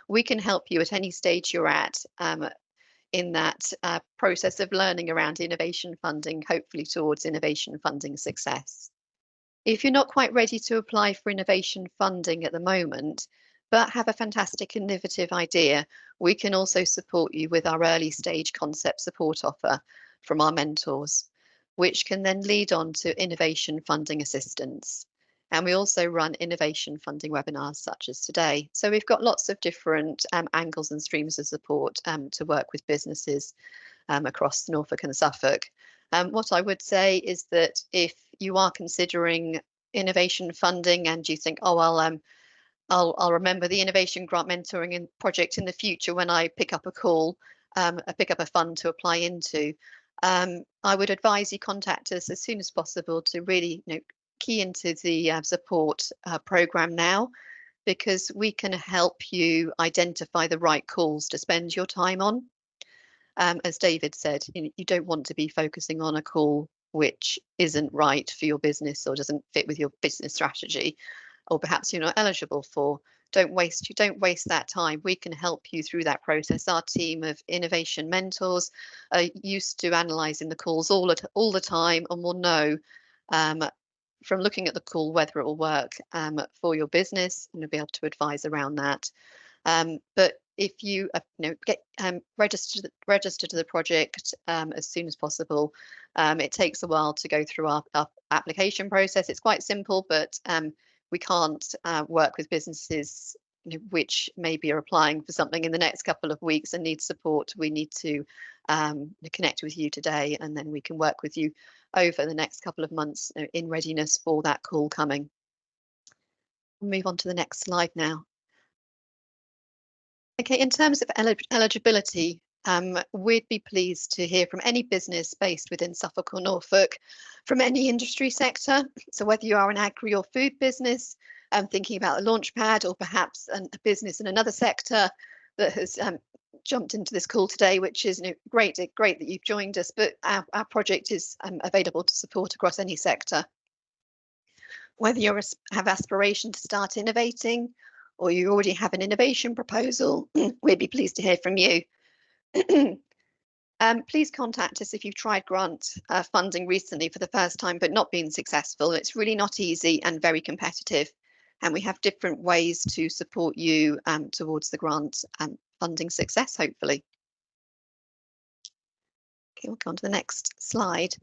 We can help you at any stage you're at in that process of learning around innovation funding, hopefully towards innovation funding success. If you're not quite ready to apply for innovation funding at the moment, but have a fantastic innovative idea, we can also support you with our early stage concept support offer from our mentors, which can then lead on to innovation funding assistance. And we also run innovation funding webinars such as today. So we've got lots of different angles and streams of support to work with businesses across Norfolk and Suffolk. What I would say is that if you are considering innovation funding and you think, oh, I'll remember the innovation grant mentoring project in the future when I pick up a call, pick up a fund to apply into, I would advise you contact us as soon as possible to really key into the support programme now, because we can help you identify the right calls to spend your time on. As David said, you don't want to be focusing on a call which isn't right for your business or doesn't fit with your business strategy, or perhaps you're not eligible for. Don't waste that time. We can help you through that process. Our team of innovation mentors are used to analysing the calls all the time and will know from looking at the call whether it will work for your business, and we'll be able to advise around that. But if you get registered to the project as soon as possible, it takes a while to go through our application process. It's quite simple, but we can't work with businesses which maybe are applying for something in the next couple of weeks and need support, we need to connect with you today, and then we can work with you over the next couple of months in readiness for that call coming. We'll move on to the next slide now. Okay, in terms of eligibility, we'd be pleased to hear from any business based within Suffolk or Norfolk, from any industry sector. So whether you are an agri or food business, thinking about a Launchpad, or perhaps a business in another sector that has jumped into this call today, which is great that you've joined us, but our project is available to support across any sector. Whether you have aspiration to start innovating, or you already have an innovation proposal, we'd be pleased to hear from you. Please contact us if you've tried grant funding recently for the first time but not been successful. It's really not easy and very competitive, and we have different ways to support you towards the grant funding success, hopefully. Okay, we'll go on to the next slide.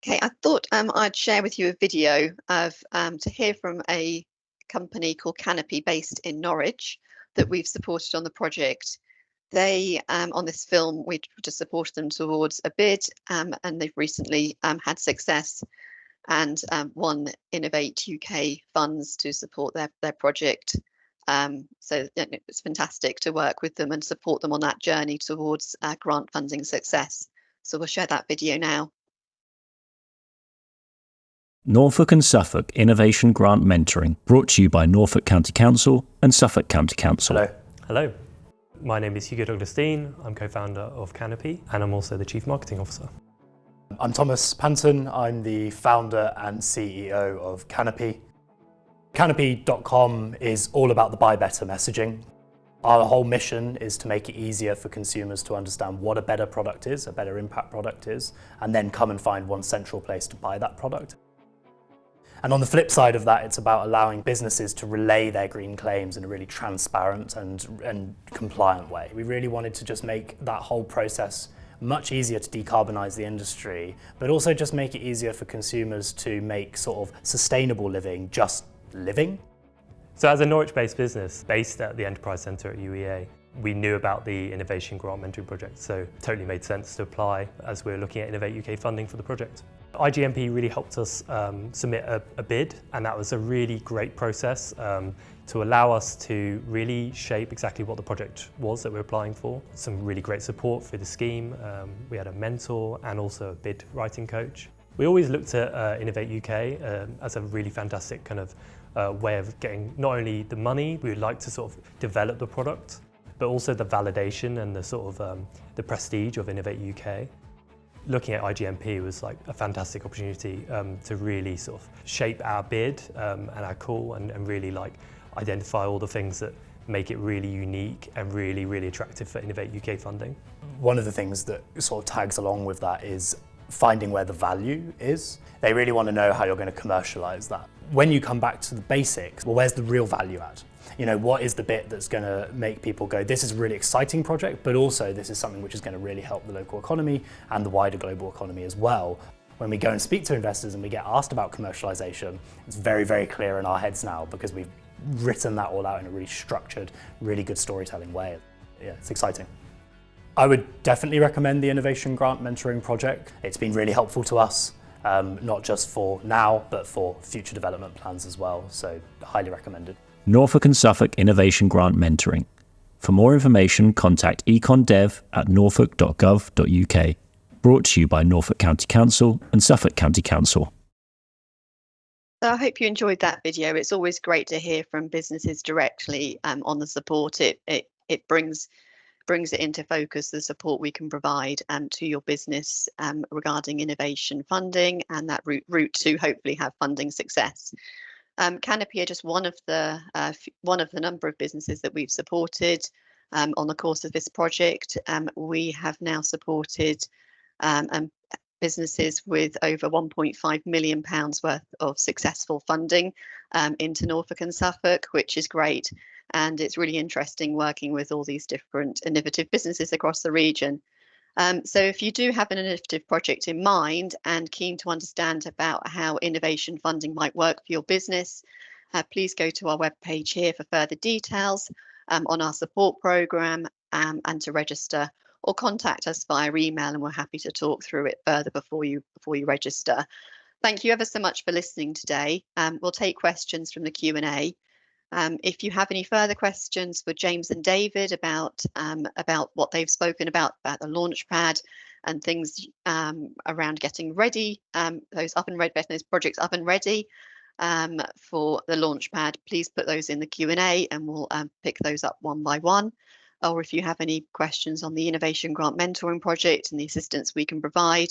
Okay, I thought I'd share with you a video of to hear from a company called Canopy based in Norwich that we've supported on the project. They, on this film, we just supported them towards a bid, and they've recently had success and won Innovate UK funds to support their project. So it's fantastic to work with them and support them on that journey towards grant funding success. So we'll share that video now. Norfolk and Suffolk Innovation Grant Mentoring, brought to you by Norfolk County Council and Suffolk County Council. Hello. Hello. My name is Hugo Douglas-Dean. I'm co-founder of Canopy, and I'm also the Chief Marketing Officer. I'm Thomas Panton. I'm the founder and CEO of Canopy. Canopy.com is all about the buy better messaging. Our whole mission is to make it easier for consumers to understand what a better product is, a better impact product is, and then come and find one central place to buy that product. And on the flip side of that, it's about allowing businesses to relay their green claims in a really transparent and compliant way. We really wanted to just make that whole process much easier to decarbonise the industry, but also just make it easier for consumers to make sort of sustainable living just living. So as a Norwich-based business based at the Enterprise Centre at UEA, we knew about the Innovation Grant Mentoring project, so it totally made sense to apply as we were looking at Innovate UK funding for the project. IGMP really helped us submit a bid, and that was a really great process to allow us to really shape exactly what the project was that we're applying for. Some really great support for the scheme. We had a mentor and also a bid writing coach. We always looked at Innovate UK as a really fantastic kind of way of getting not only the money, we would like to sort of develop the product, but also the validation and the sort of the prestige of Innovate UK. Looking at IGMP was like a fantastic opportunity to really sort of shape our bid and our call and really like identify all the things that make it really unique and really, really attractive for Innovate UK funding. One of the things that sort of tags along with that is finding where the value is. They really want to know how you're going to commercialise that. When you come back to the basics, well, where's the real value at? You know, what is the bit that's going to make people go, this is a really exciting project, but also this is something which is going to really help the local economy and the wider global economy as well. When we go and speak to investors and we get asked about commercialisation, it's very, very clear in our heads now because we've written that all out in a really structured, really good storytelling way. Yeah, it's exciting. I would definitely recommend the Innovation Grant Mentoring project. It's been really helpful to us, not just for now, but for future development plans as well. So highly recommended. Norfolk and Suffolk Innovation Grant Mentoring. For more information, contact econdev@norfolk.gov.uk. Brought to you by Norfolk County Council and Suffolk County Council. So I hope you enjoyed that video. It's always great to hear from businesses directly on the support. It brings it into focus, the support we can provide to your business regarding innovation funding and that route to hopefully have funding success. Canopy are just one of the number of businesses that we've supported on the course of this project. We have now supported businesses with over £1.5 million worth of successful funding into Norfolk and Suffolk, which is great. And it's really interesting working with all these different innovative businesses across the region. So if you do have an innovative project in mind and keen to understand about how innovation funding might work for your business, please go to our webpage here for further details on our support programme and to register, or contact us via email, and we're happy to talk through it further before you register. Thank you ever so much for listening today. We'll take questions from the Q&A. If you have any further questions for James and David about what they've spoken about the Launchpad and things around getting ready, those projects up and ready for the Launchpad, please put those in the Q&A and we'll pick those up one by one. Or if you have any questions on the Innovation Grant Mentoring Project and the assistance we can provide,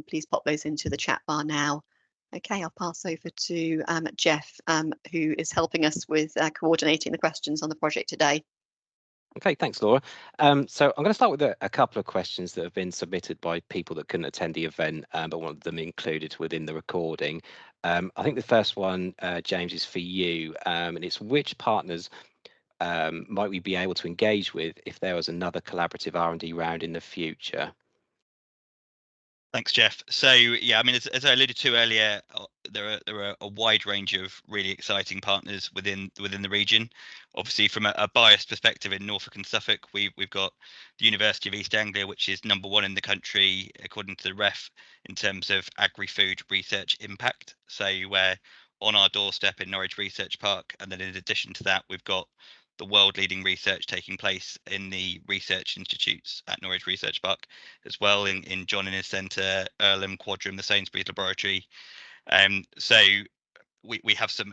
please pop those into the chat bar now. Okay, I'll pass over to Jeff, who is helping us with coordinating the questions on the project today. Okay, thanks, Laura. So I'm going to start with a couple of questions that have been submitted by people that couldn't attend the event, but wanted them included within the recording. I think the first one, James, is for you, and it's which partners might we be able to engage with if there was another collaborative R&D round in the future? Thanks, Jeff. So yeah, I mean, as I alluded to earlier, there are a wide range of really exciting partners within the region. Obviously, from a biased perspective in Norfolk and Suffolk, we've got the University of East Anglia, which is #1 in the country according to the REF in terms of agri-food research impact. So we're on our doorstep in Norwich Research Park, and then in addition to that, we've got the world-leading research taking place in the research institutes at Norwich Research Park, as well in John Innes Centre, Earlham, Quadram, the Sainsbury's Laboratory. So we have some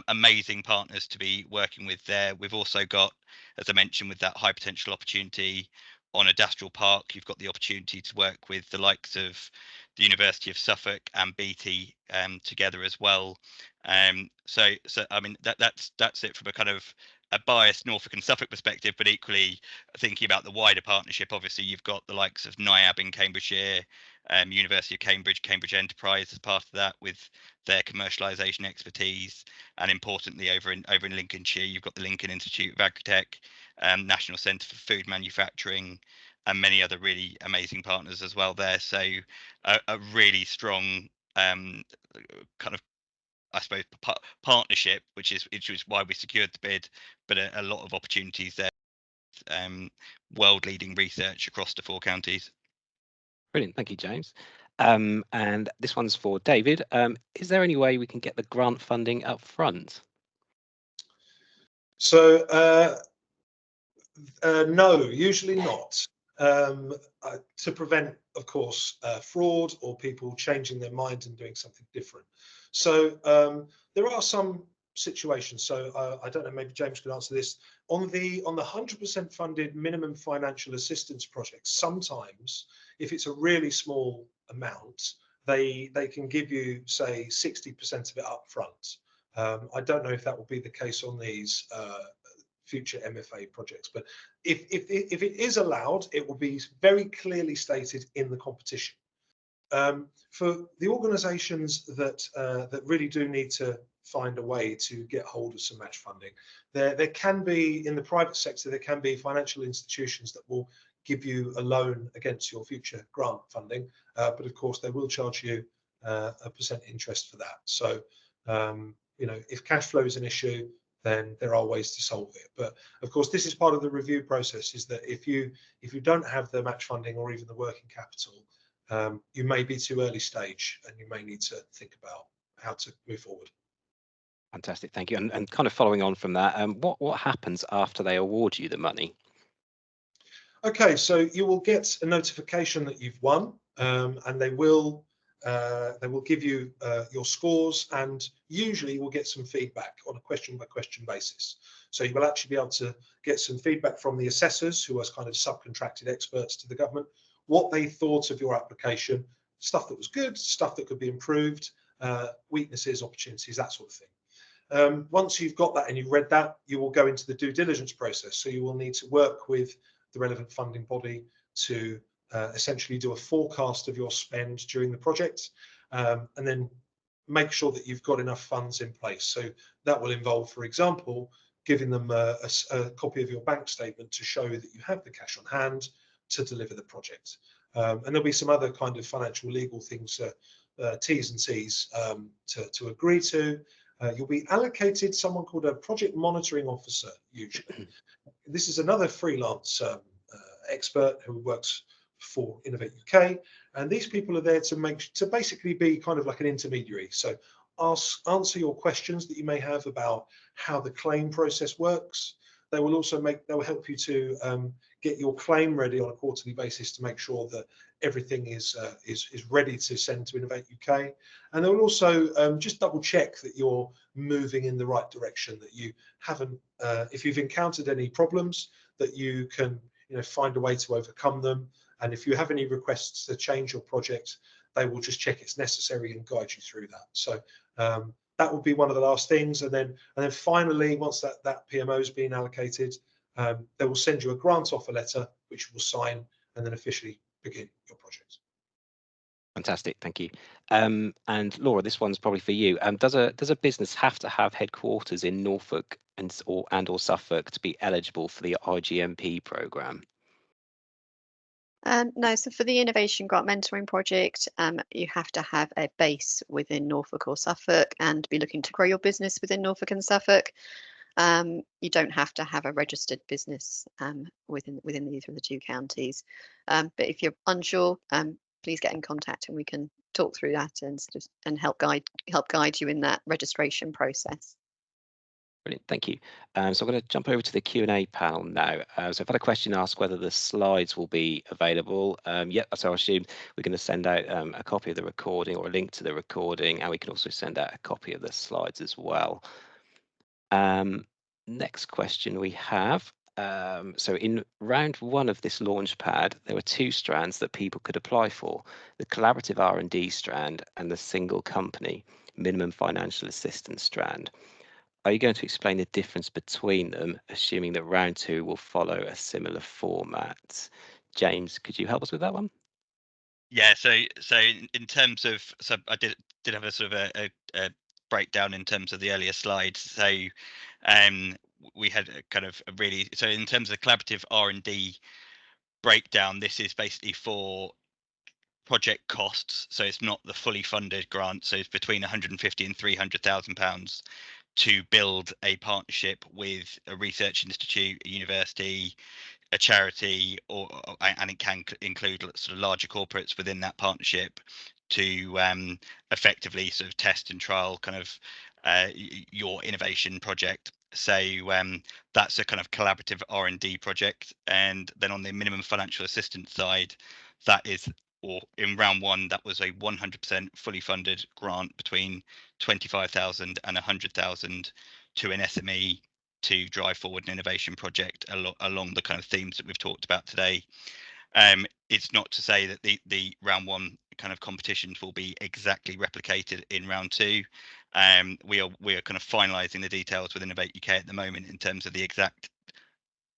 amazing partners to be working with there. We've also got, as I mentioned, with that high potential opportunity on Adastral Park, you've got the opportunity to work with the likes of the University of Suffolk and BT together as well. So I mean that's it from a kind of a biased Norfolk and Suffolk perspective, but equally thinking about the wider partnership. Obviously, you've got the likes of NIAB in Cambridgeshire, University of Cambridge, Cambridge Enterprise as part of that with their commercialisation expertise, and importantly over in Lincolnshire, you've got the Lincoln Institute of Agri-Tech, National Centre for Food Manufacturing, and many other really amazing partners as well there. So a really strong kind of, I suppose, partnership, which is why we secured the bid, but a lot of opportunities there, world-leading research across the 4 counties. Brilliant, thank you, James. And this one's for David. Is there any way we can get the grant funding up front? So no, usually not. To prevent, of course, fraud or people changing their mind and doing something different. So there are some situations. So I don't know, maybe James could answer this. On the 100% funded minimum financial assistance project, sometimes if it's a really small amount, they can give you, say, 60% of it up front. I don't know if that will be the case on these future MFA projects, but if it is allowed, it will be very clearly stated in the competition. For the organisations that really do need to find a way to get hold of some match funding, there can be, in the private sector, there can be financial institutions that will give you a loan against your future grant funding, but of course they will charge you a % interest for that. So you know, if cash flow is an issue, then there are ways to solve it. But of course, this is part of the review process, is that if you don't have the match funding or even the working capital, you may be too early stage and you may need to think about how to move forward. Fantastic, thank you. And kind of following on from that, what happens after they award you the money? Okay, so you will get a notification that you've won, and they will give you your scores, and usually you will get some feedback on a question by question basis. So you will actually be able to get some feedback from the assessors, who are kind of subcontracted experts to the government, what they thought of your application, stuff that was good, stuff that could be improved, weaknesses, opportunities, that sort of thing. Once you've got that and you've read that, you will go into the due diligence process. So you will need to work with the relevant funding body to essentially do a forecast of your spend during the project, and then make sure that you've got enough funds in place. So that will involve, for example, giving them a copy of your bank statement to show that you have the cash on hand to deliver the project. And there'll be some other kind of financial legal things, T's and C's to agree to. you'll be allocated someone called a project monitoring officer usually. This is another freelance expert who works for Innovate UK, and these people are there to basically be kind of like an intermediary. So answer your questions that you may have about how the claim process works. They will also help you to get your claim ready on a quarterly basis to make sure that everything is ready to send to Innovate UK. And they will also just double check that you're moving in the right direction, that you haven't, if you've encountered any problems, that you can find a way to overcome them. And if you have any requests to change your project, they will just check it's necessary and guide you through that. So that will be one of the last things. And then finally, once that PMO has been allocated, they will send you a grant offer letter, which you will sign and then officially begin your project. Fantastic, thank you. And Laura, this one's probably for you. Does a business have to have headquarters in Norfolk or Suffolk to be eligible for the IGMP programme? No, so for the Innovation Grant Mentoring Project, you have to have a base within Norfolk or Suffolk and be looking to grow your business within Norfolk and Suffolk. You don't have to have a registered business within either of the two counties. But if you're unsure, please get in contact and we can talk through that and help guide you in that registration process. Brilliant, thank you. So I'm going to jump over to the Q&A panel now. So I've had a question asked whether the slides will be available. Yeah, so I assume we're going to send out a copy of the recording or a link to the recording, and we can also send out a copy of the slides as well. Next question we have. So in round one of this Launchpad, there were two strands that people could apply for: the collaborative R&D strand and the single company minimum financial assistance strand. Are you going to explain the difference between them, assuming that round two will follow a similar format? James, could you help us with that one? Yeah, so in terms of, so I did have a sort of a breakdown in terms of the earlier slides. So we had a kind of so in terms of the collaborative R&D breakdown, this is basically for project costs. So it's not the fully funded grant. So it's between 150 and 300,000 pounds to build a partnership with a research institute, a university, a charity, and it can include sort of larger corporates within that partnership to effectively sort of test and trial kind of your innovation project. So that's a kind of collaborative R&D project. And then on the minimum financial assistance side, that is, or in round one, that was a 100% fully funded grant between 25,000 and 100,000 to an SME to drive forward an innovation project along the kind of themes that we've talked about today. It's not to say that the round one kind of competitions will be exactly replicated in round two. We are kind of finalising the details with Innovate UK at the moment in terms of the exact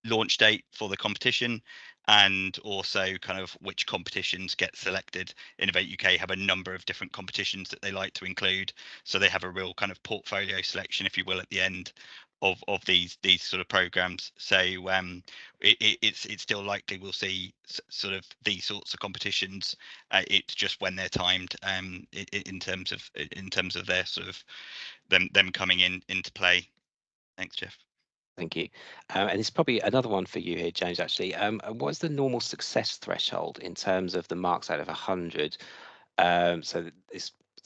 launch date for the competition, and also kind of which competitions get selected. Innovate UK have a number of different competitions that they like to include, so they have a real kind of portfolio selection, if you will, at the end of these sort of programs. So it's still likely we'll see sort of these sorts of competitions. It's just when they're timed in terms of their sort of them coming into play. Thanks, Jeff. Thank you. And it's probably another one for you here, James, actually. What's the normal success threshold in terms of the marks out of 100? So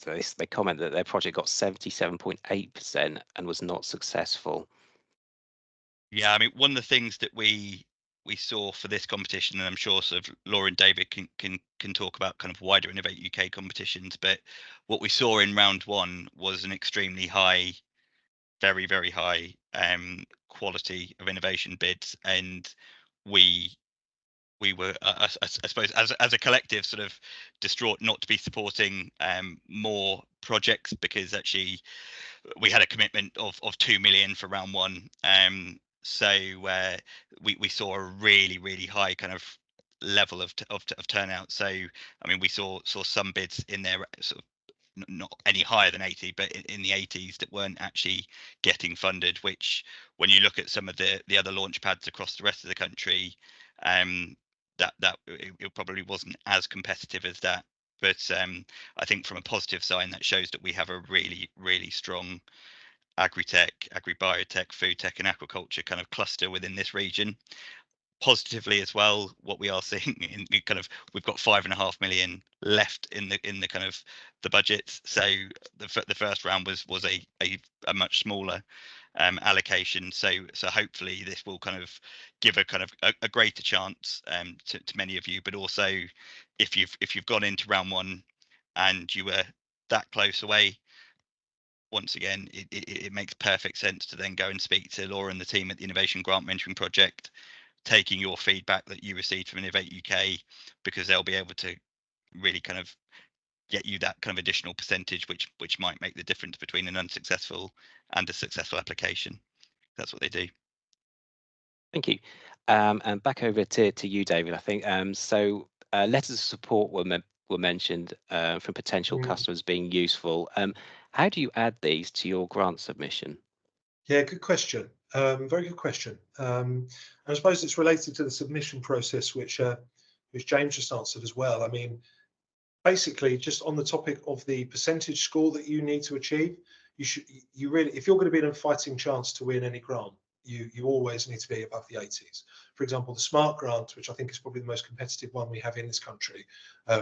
they comment that their project got 77.8% and was not successful. Yeah, I mean, one of the things that we saw for this competition, and I'm sure sort of Laura and David can talk about kind of wider Innovate UK competitions, but what we saw in round one was an extremely high, very, very high quality of innovation bids, and we were, I suppose, as a collective, sort of distraught not to be supporting more projects, because actually we had a commitment of 2 million for round one. So we saw a really, really high kind of level of turnout. So I mean, we saw some bids in there sort of not any higher than 80, but in the 80s that weren't actually getting funded, which when you look at some of the other launch pads across the rest of the country, that it probably wasn't as competitive as that. But I think from a positive sign, that shows that we have a really, really strong Agri-Tech, Agri-Biotech, Food Tech and Aquaculture kind of cluster within this region. Positively as well, what we are seeing in kind of, we've got 5.5 million left in the kind of the budget. So the first round was a much smaller allocation. So hopefully this will kind of give a kind of a greater chance to many of you. But also, if you've gone into round one and you were that close away, once again, it makes perfect sense to then go and speak to Laura and the team at the Innovation Grant Mentoring Project, taking your feedback that you received from Innovate UK, because they'll be able to really kind of get you that kind of additional percentage, which might make the difference between an unsuccessful and a successful application. That's what they do. Thank you. And back over to you, David. I think so. Letters of support were mentioned from potential customers being useful. How do you add these to your grant submission? Yeah, good question. Very good question. And I suppose it's related to the submission process, which James just answered as well. I mean, basically, just on the topic of the percentage score that you need to achieve, you really, if you're going to be in a fighting chance to win any grant, you always need to be above the 80s. For example, the SMART grant, which I think is probably the most competitive one we have in this country,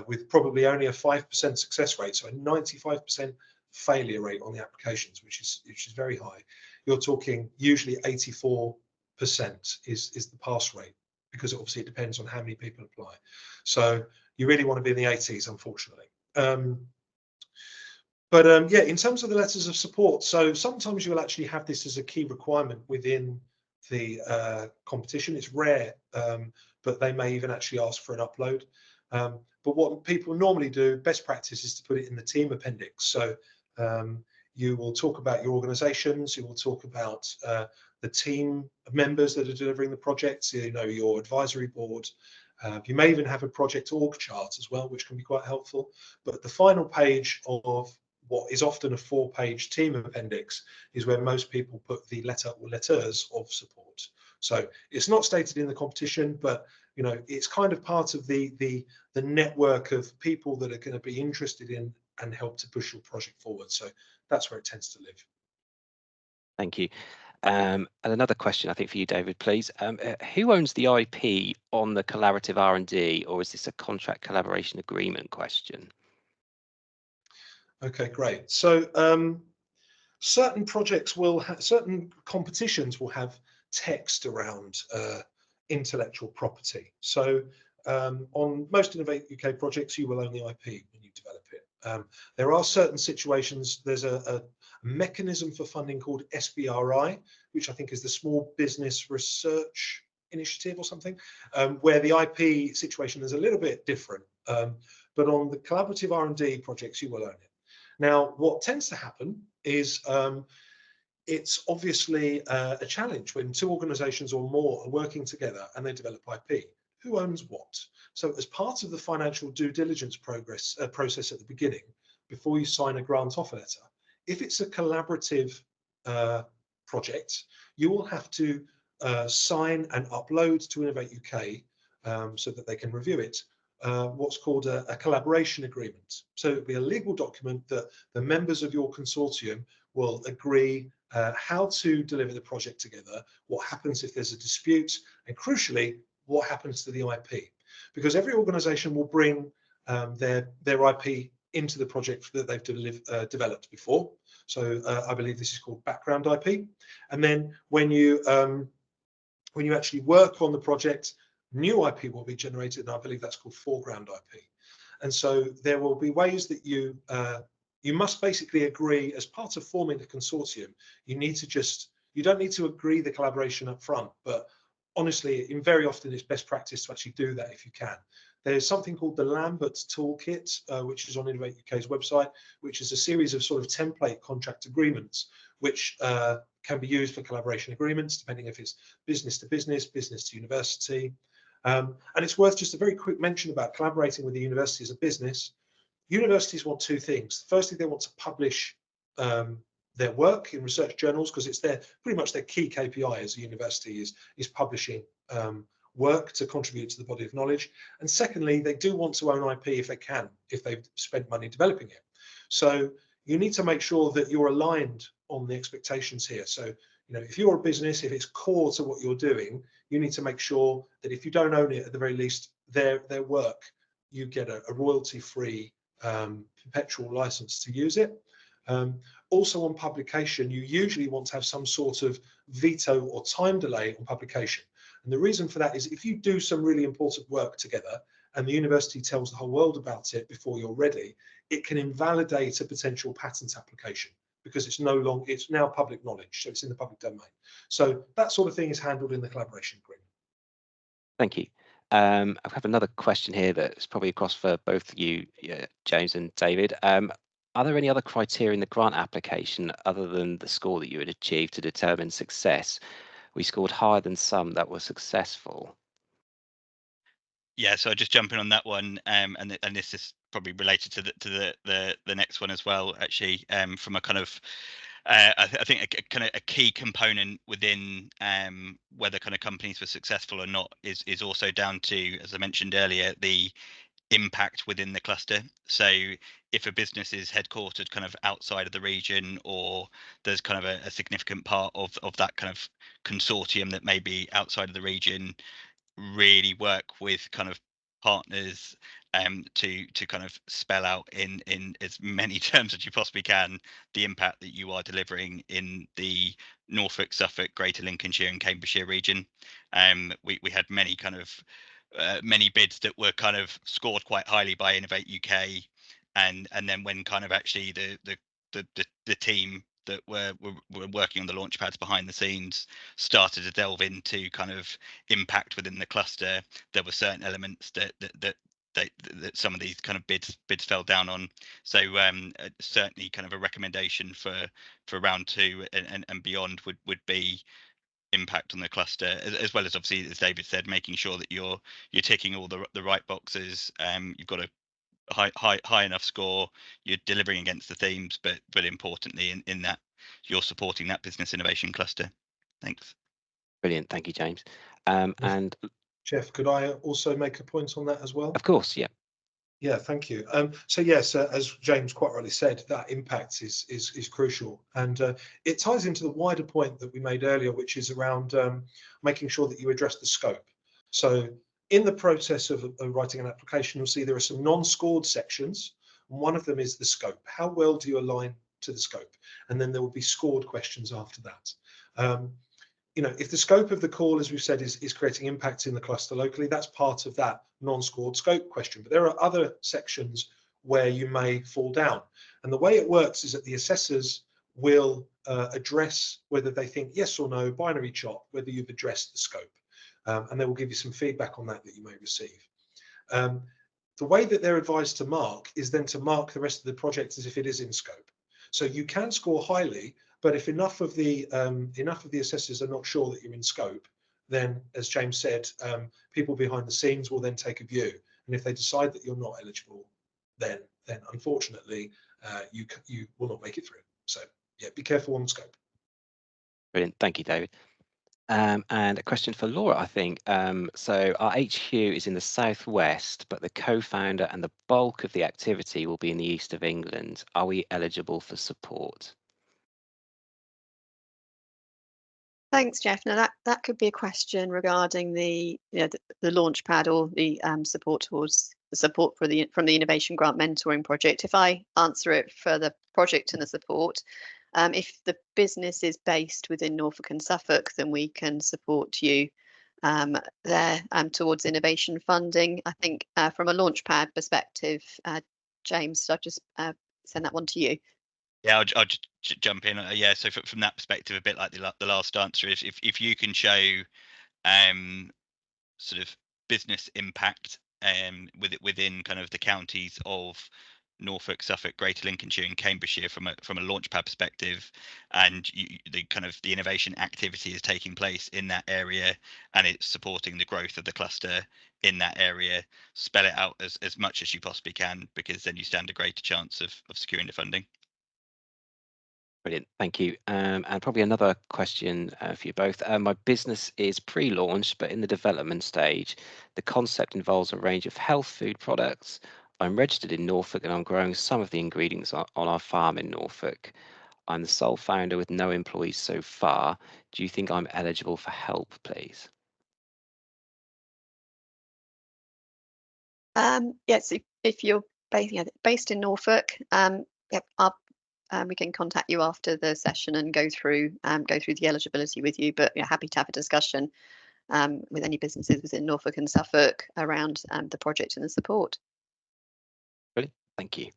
with probably only a 5% success rate, so a 95% failure rate on the applications, which is very high. You're talking usually 84% is the pass rate, because obviously it depends on how many people apply. So you really want to be in the 80s, unfortunately. Yeah, in terms of the letters of support, so sometimes you will actually have this as a key requirement within the competition. It's rare, but they may even actually ask for an upload. But what people normally do, best practice, is to put it in the team appendix. So you will talk about your organizations, you will talk about the team members that are delivering the projects, you know, your advisory board. You may even have a project org chart as well, which can be quite helpful. But the final page of what is often a 4-page team appendix is where most people put the letter or letters of support. So it's not stated in the competition, but you know, it's kind of part of the network of people that are going to be interested in and help to push your project forward. So that's where it tends to live. Thank you. And another question, I think, for you, David, please. Who owns the IP on the collaborative R&D, or is this a contract collaboration agreement question? Okay, great. So certain projects will have, certain competitions will have text around intellectual property. So on most Innovate UK projects, you will own the IP when you develop it. There are certain situations, there's a mechanism for funding called SBRI, which I think is the Small Business Research Initiative or something, where the IP situation is a little bit different. But on the collaborative R&D projects, you will own it. Now, what tends to happen is it's obviously a challenge when two organizations or more are working together and they develop IP. Who owns what? So as part of the financial due diligence process at the beginning, before you sign a grant offer letter, if it's a collaborative project, you will have to sign and upload to Innovate UK so that they can review it, what's called a collaboration agreement. So it'll be a legal document that the members of your consortium will agree how to deliver the project together, what happens if there's a dispute, and crucially, what happens to the IP. Because every organization will bring their IP into the project that they've developed before. So I believe this is called background IP. And then when you actually work on the project, new IP will be generated, and I believe that's called foreground IP. And so there will be ways that you must basically agree as part of forming the consortium. You don't need to agree the collaboration up front, but honestly, very often it's best practice to actually do that if you can. There's something called the Lambert Toolkit, which is on Innovate UK's website, which is a series of sort of template contract agreements, which can be used for collaboration agreements, depending if it's business to business, business to university. And it's worth just a very quick mention about collaborating with the university as a business. Universities want two things. Firstly, they want to publish their work in research journals, because it's pretty much their key KPI as a university is publishing work to contribute to the body of knowledge. And secondly, they do want to own IP if they can, if they've spent money developing it. So, you need to make sure that you're aligned on the expectations here. So, you know, if you're a business, if it's core to what you're doing, you need to make sure that if you don't own it, at the very least, their work, you get a royalty-free perpetual license to use it. Also on publication, you usually want to have some sort of veto or time delay on publication. And the reason for that is if you do some really important work together and the university tells the whole world about it before you're ready, it can invalidate a potential patent application because it's now public knowledge, so it's in the public domain. So that sort of thing is handled in the collaboration agreement. Thank you. I have another question here that's probably across for both you, James and David. Are there any other criteria in the grant application other than the score that you had achieved to determine success? We scored higher than some that were successful. Yeah, so I'll just jump in on that one, and this is probably related to the next one as well. Actually, from a kind of I think a key component within whether kind of companies were successful or not is also down to, as I mentioned earlier, the impact within the cluster. So if a business is headquartered kind of outside of the region, or there's kind of a significant part of that kind of consortium that may be outside of the region, really work with kind of partners to kind of spell out in as many terms as you possibly can the impact that you are delivering in the Norfolk, Suffolk, Greater Lincolnshire and Cambridgeshire region. We had many kind of many bids that were kind of scored quite highly by Innovate UK, and then when kind of actually the team that were working on the launch pads behind the scenes started to delve into kind of impact within the cluster, there were certain elements that some of these kind of bids fell down on. So certainly kind of a recommendation for round 2 and beyond would be impact on the cluster, as well as obviously, as David said, making sure that you're ticking all the right boxes. You've got a high enough score, you're delivering against the themes, but importantly in that you're supporting that business innovation cluster. Thanks. Brilliant, thank you, James. And Jeff, could I also make a point on that as well? of course, yeah. Yeah, thank you. So yes, as James quite rightly said, that impact is crucial, and it ties into the wider point that we made earlier, which is around making sure that you address the scope. So in the process of writing an application, you'll see there are some non-scored sections. One of them is the scope. How well do you align to the scope? And then there will be scored questions after that. You know, if the scope of the call, as we've said, is creating impact in the cluster locally, that's part of that non-scored scope question. But there are other sections where you may fall down. And the way it works is that the assessors will address whether they think yes or no, binary chop, whether you've addressed the scope. And they will give you some feedback on that you may receive. The way that they're advised to mark is then to mark the rest of the project as if it is in scope. So you can score highly, but if enough of the assessors are not sure that you're in scope, then, as James said, people behind the scenes will then take a view. And if they decide that you're not eligible, then unfortunately you will not make it through. So yeah, be careful on scope. Brilliant, thank you, David. And a question for Laura, I think. So our HQ is in the southwest, but the co-founder and the bulk of the activity will be in the east of England. Are we eligible for support? Thanks, Jeff. Now that could be a question regarding the Launchpad or the support towards the support from the Innovation Grant Mentoring Project. If I answer it for the project and the support, if the business is based within Norfolk and Suffolk, then we can support you there towards innovation funding. I think from a Launchpad perspective, James, I'll just send that one to you. Yeah, I'll just jump in. Yeah, so from that perspective, a bit like the last answer is if you can show sort of business impact within kind of the counties of Norfolk, Suffolk, Greater Lincolnshire and Cambridgeshire from a Launchpad perspective, and the innovation activity is taking place in that area and it's supporting the growth of the cluster in that area, spell it out as much as you possibly can, because then you stand a greater chance of securing the funding. Brilliant, thank you. And probably another question for you both. My business is pre-launch, but in the development stage. The concept involves a range of health food products. I'm registered in Norfolk and I'm growing some of the ingredients on our farm in Norfolk. I'm the sole founder with no employees so far. Do you think I'm eligible for help, please? Yes, if you're based in Norfolk, yep, we can contact you after the session and go through the eligibility with you. But yeah, happy to have a discussion with any businesses within Norfolk and Suffolk around the project and the support. Brilliant, thank you.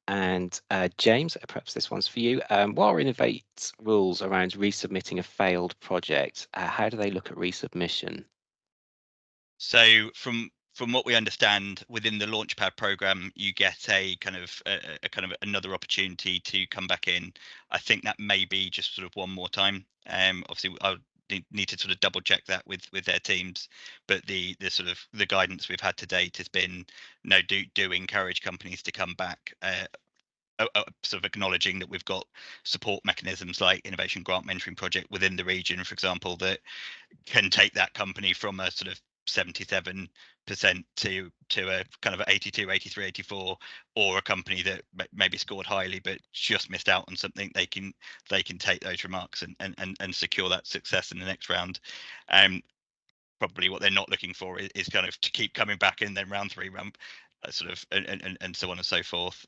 And James, perhaps this one's for you. What are Innovate's rules around resubmitting a failed project? How do they look at resubmission? So from what we understand, within the Launchpad programme, you get a kind of another opportunity to come back in. I think that may be just sort of one more time. Obviously, I'll need to sort of double check that with their teams, but the sort of the guidance we've had to date has been no, do encourage companies to come back. Sort of acknowledging that we've got support mechanisms like Innovation Grant Mentoring Project within the region, for example, that can take that company from a sort of 77% to a kind of 82, 83, 84, or a company that maybe scored highly but just missed out on something. They can take those remarks and secure that success in the next round. Probably what they're not looking for is kind of to keep coming back in then round 3, sort of and so on and so forth.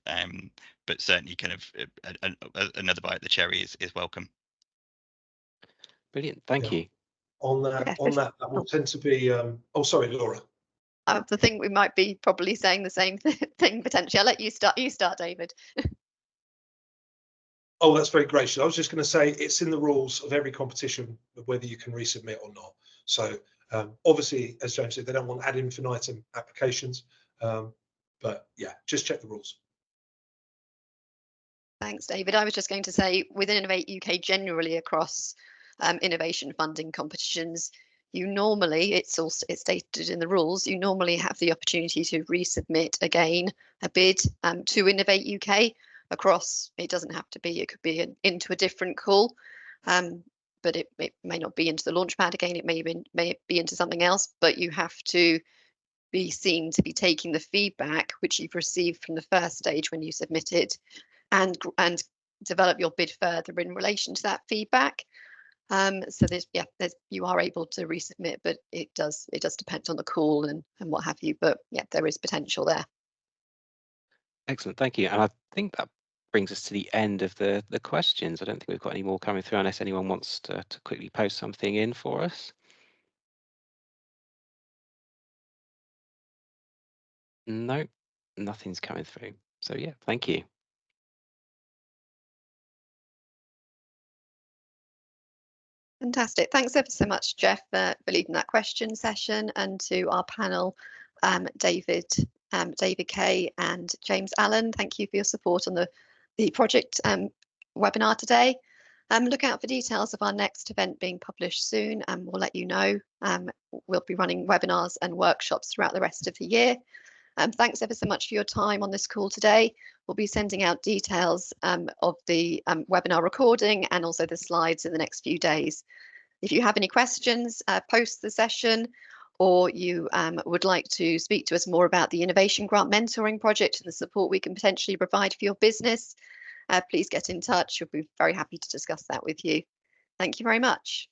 But certainly kind of another bite of the cherry is welcome. Brilliant, thank you. On that will tend to be. Oh, sorry, Laura. I think we might be probably saying the same thing potentially. I'll let you start. You start, David. Oh, that's very gracious. I was just going to say it's in the rules of every competition whether you can resubmit or not. So obviously, as James said, they don't want ad infinitum applications. But yeah, just check the rules. Thanks, David. I was just going to say within Innovate UK generally across innovation funding competitions, you normally, it's stated in the rules, you normally have the opportunity to resubmit again a bid to Innovate UK across. It doesn't have to be, it could be into a different call, but it may not be into the Launchpad again, it may be into something else, but you have to be seen to be taking the feedback which you've received from the first stage when you submitted and develop your bid further in relation to that feedback. So you are able to resubmit, but it does depend on the call and what have you. But yeah, there is potential there. Excellent, thank you. And I think that brings us to the end of the questions. I don't think we've got any more coming through unless anyone wants to quickly post something in for us. No, nothing's coming through. So yeah, thank you. Fantastic. Thanks ever so much, Jeff, for leading that question session, and to our panel, David Kaye and James Allen. Thank you for your support on the project webinar today. Look out for details of our next event being published soon, and we'll let you know. We'll be running webinars and workshops throughout the rest of the year. Thanks ever so much for your time on this call today. We'll be sending out details of the webinar recording and also the slides in the next few days. If you have any questions post the session, or you would like to speak to us more about the Innovation Grant Mentoring Project and the support we can potentially provide for your business, please get in touch. We'll be very happy to discuss that with you. Thank you very much.